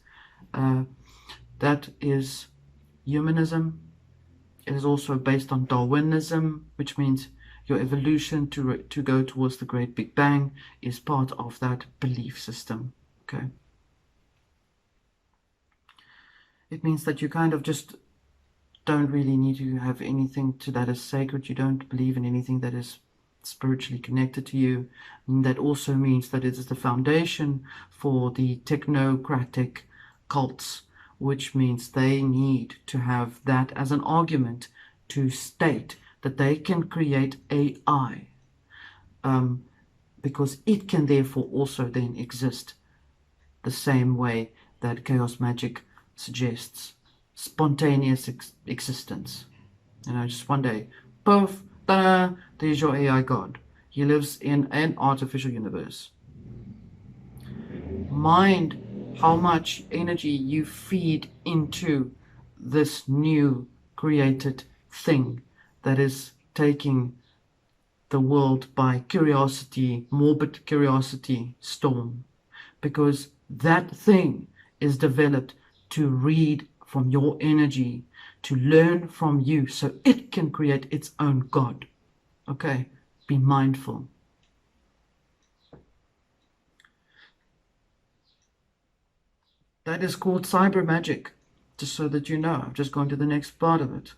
That is humanism. It is also based on Darwinism, which means your evolution to go towards the great Big Bang is part of that belief system. Okay. It means that you kind of just don't really need to have anything that is sacred. You don't believe in anything that is spiritually connected to you. And that also means that it is the foundation for the technocratic cults, which means they need to have that as an argument to state that they can create AI, because it can therefore also then exist the same way that chaos magic suggests spontaneous existence. Just one day Poof, ta-da, there's your AI god. He lives in an artificial universe. Mind how much energy you feed into this new created thing that is taking the world by curiosity, morbid curiosity storm. Because that thing is developed to read from your energy, to learn from you, so it can create its own God. Okay, be mindful. That is called cyber magic, just so that you know. I've just gone to the next part of it.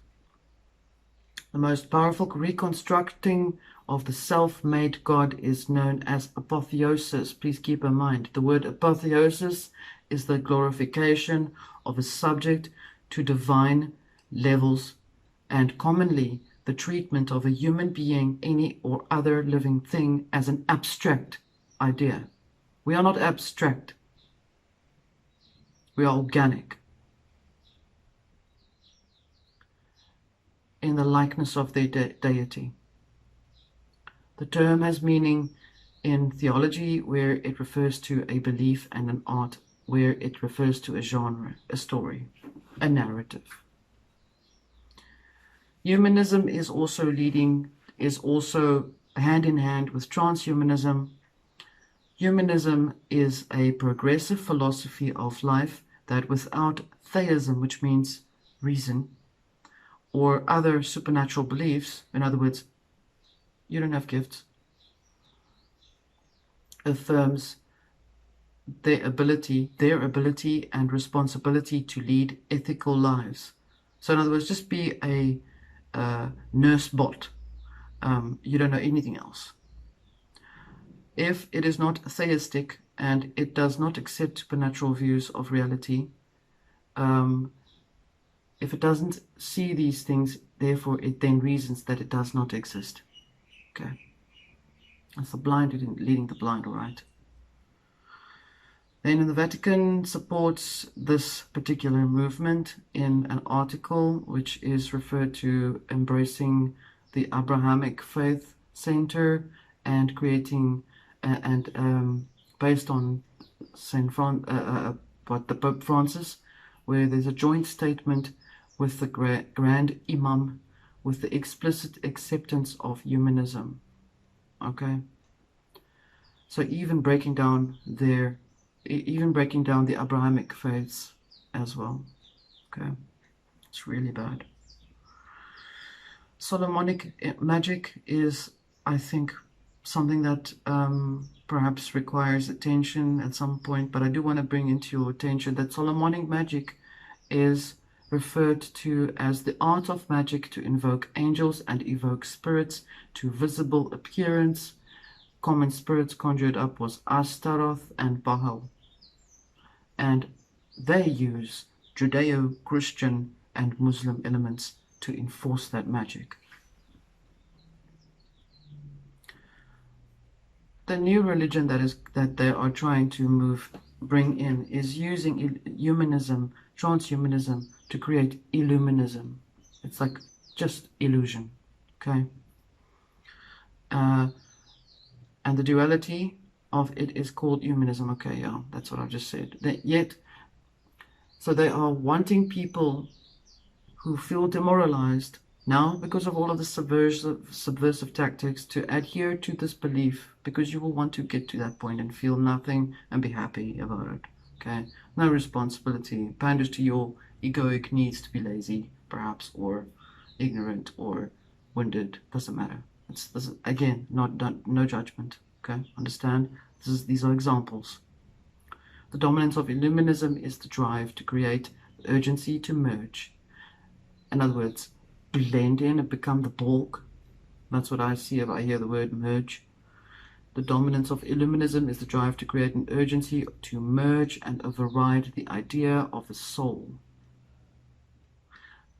The most powerful reconstructing of the self-made God is known as apotheosis. Please keep in mind, the word apotheosis is the glorification of a subject to divine levels, and commonly the treatment of a human being, any or other living thing, as an abstract idea. We are not abstract. We are organic, in the likeness of their deity. The term has meaning in theology where it refers to a belief, and in art where it refers to a genre, a story, a narrative. Humanism is also hand in hand with transhumanism. Humanism is a progressive philosophy of life that without theism, which means reason, or other supernatural beliefs, in other words, you don't have gifts, affirms their ability and responsibility to lead ethical lives. So in other words, just be a nurse bot. You don't know anything else. If it is not theistic and it does not accept supernatural views of reality, if it doesn't see these things, therefore it then reasons that it does not exist. Okay. That's the blind leading the blind, all right? Then the Vatican supports this particular movement in an article which is referred to embracing the Abrahamic Faith Center and creating based on the Pope Francis, where there's a joint statement with the Grand Imam with the explicit acceptance of humanism. Okay, so even breaking down the Abrahamic faiths as well. Okay, it's really bad. Solomonic magic is, I think, something that perhaps requires attention at some point, but I do want to bring into your attention that Solomonic magic is referred to as the art of magic to invoke angels and evoke spirits to visible appearance. Common spirits conjured up was Astaroth and Baal, and they use Judeo-Christian and Muslim elements to enforce that magic. The new religion that they are trying to bring in is using humanism, transhumanism, to create illuminism. It's like just illusion, okay? And the duality of it is called humanism. Okay, yeah, that's what I just said. So they are wanting people who feel demoralized now because of all of the subversive tactics to adhere to this belief, because you will want to get to that point and feel nothing and be happy about it. Okay, no responsibility, panders to your egoic needs to be lazy, perhaps, or ignorant, or winded. Doesn't matter. This is, again, no judgment. Okay, understand? These are examples. The dominance of illuminism is the drive to create urgency to merge. In other words, blend in and become the bulk. That's what I see if I hear the word merge. The dominance of illuminism is the drive to create an urgency to merge and override the idea of a soul,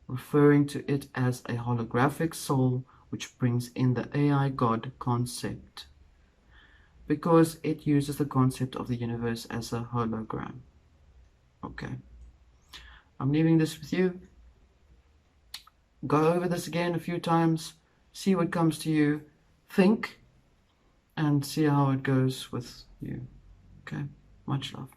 referring to it as a holographic soul, which brings in the AI God concept, because it uses the concept of the universe as a hologram. Okay, I'm leaving this with you. Go over this again a few times. see what comes to you, think, and see how it goes with you. Okay, much love.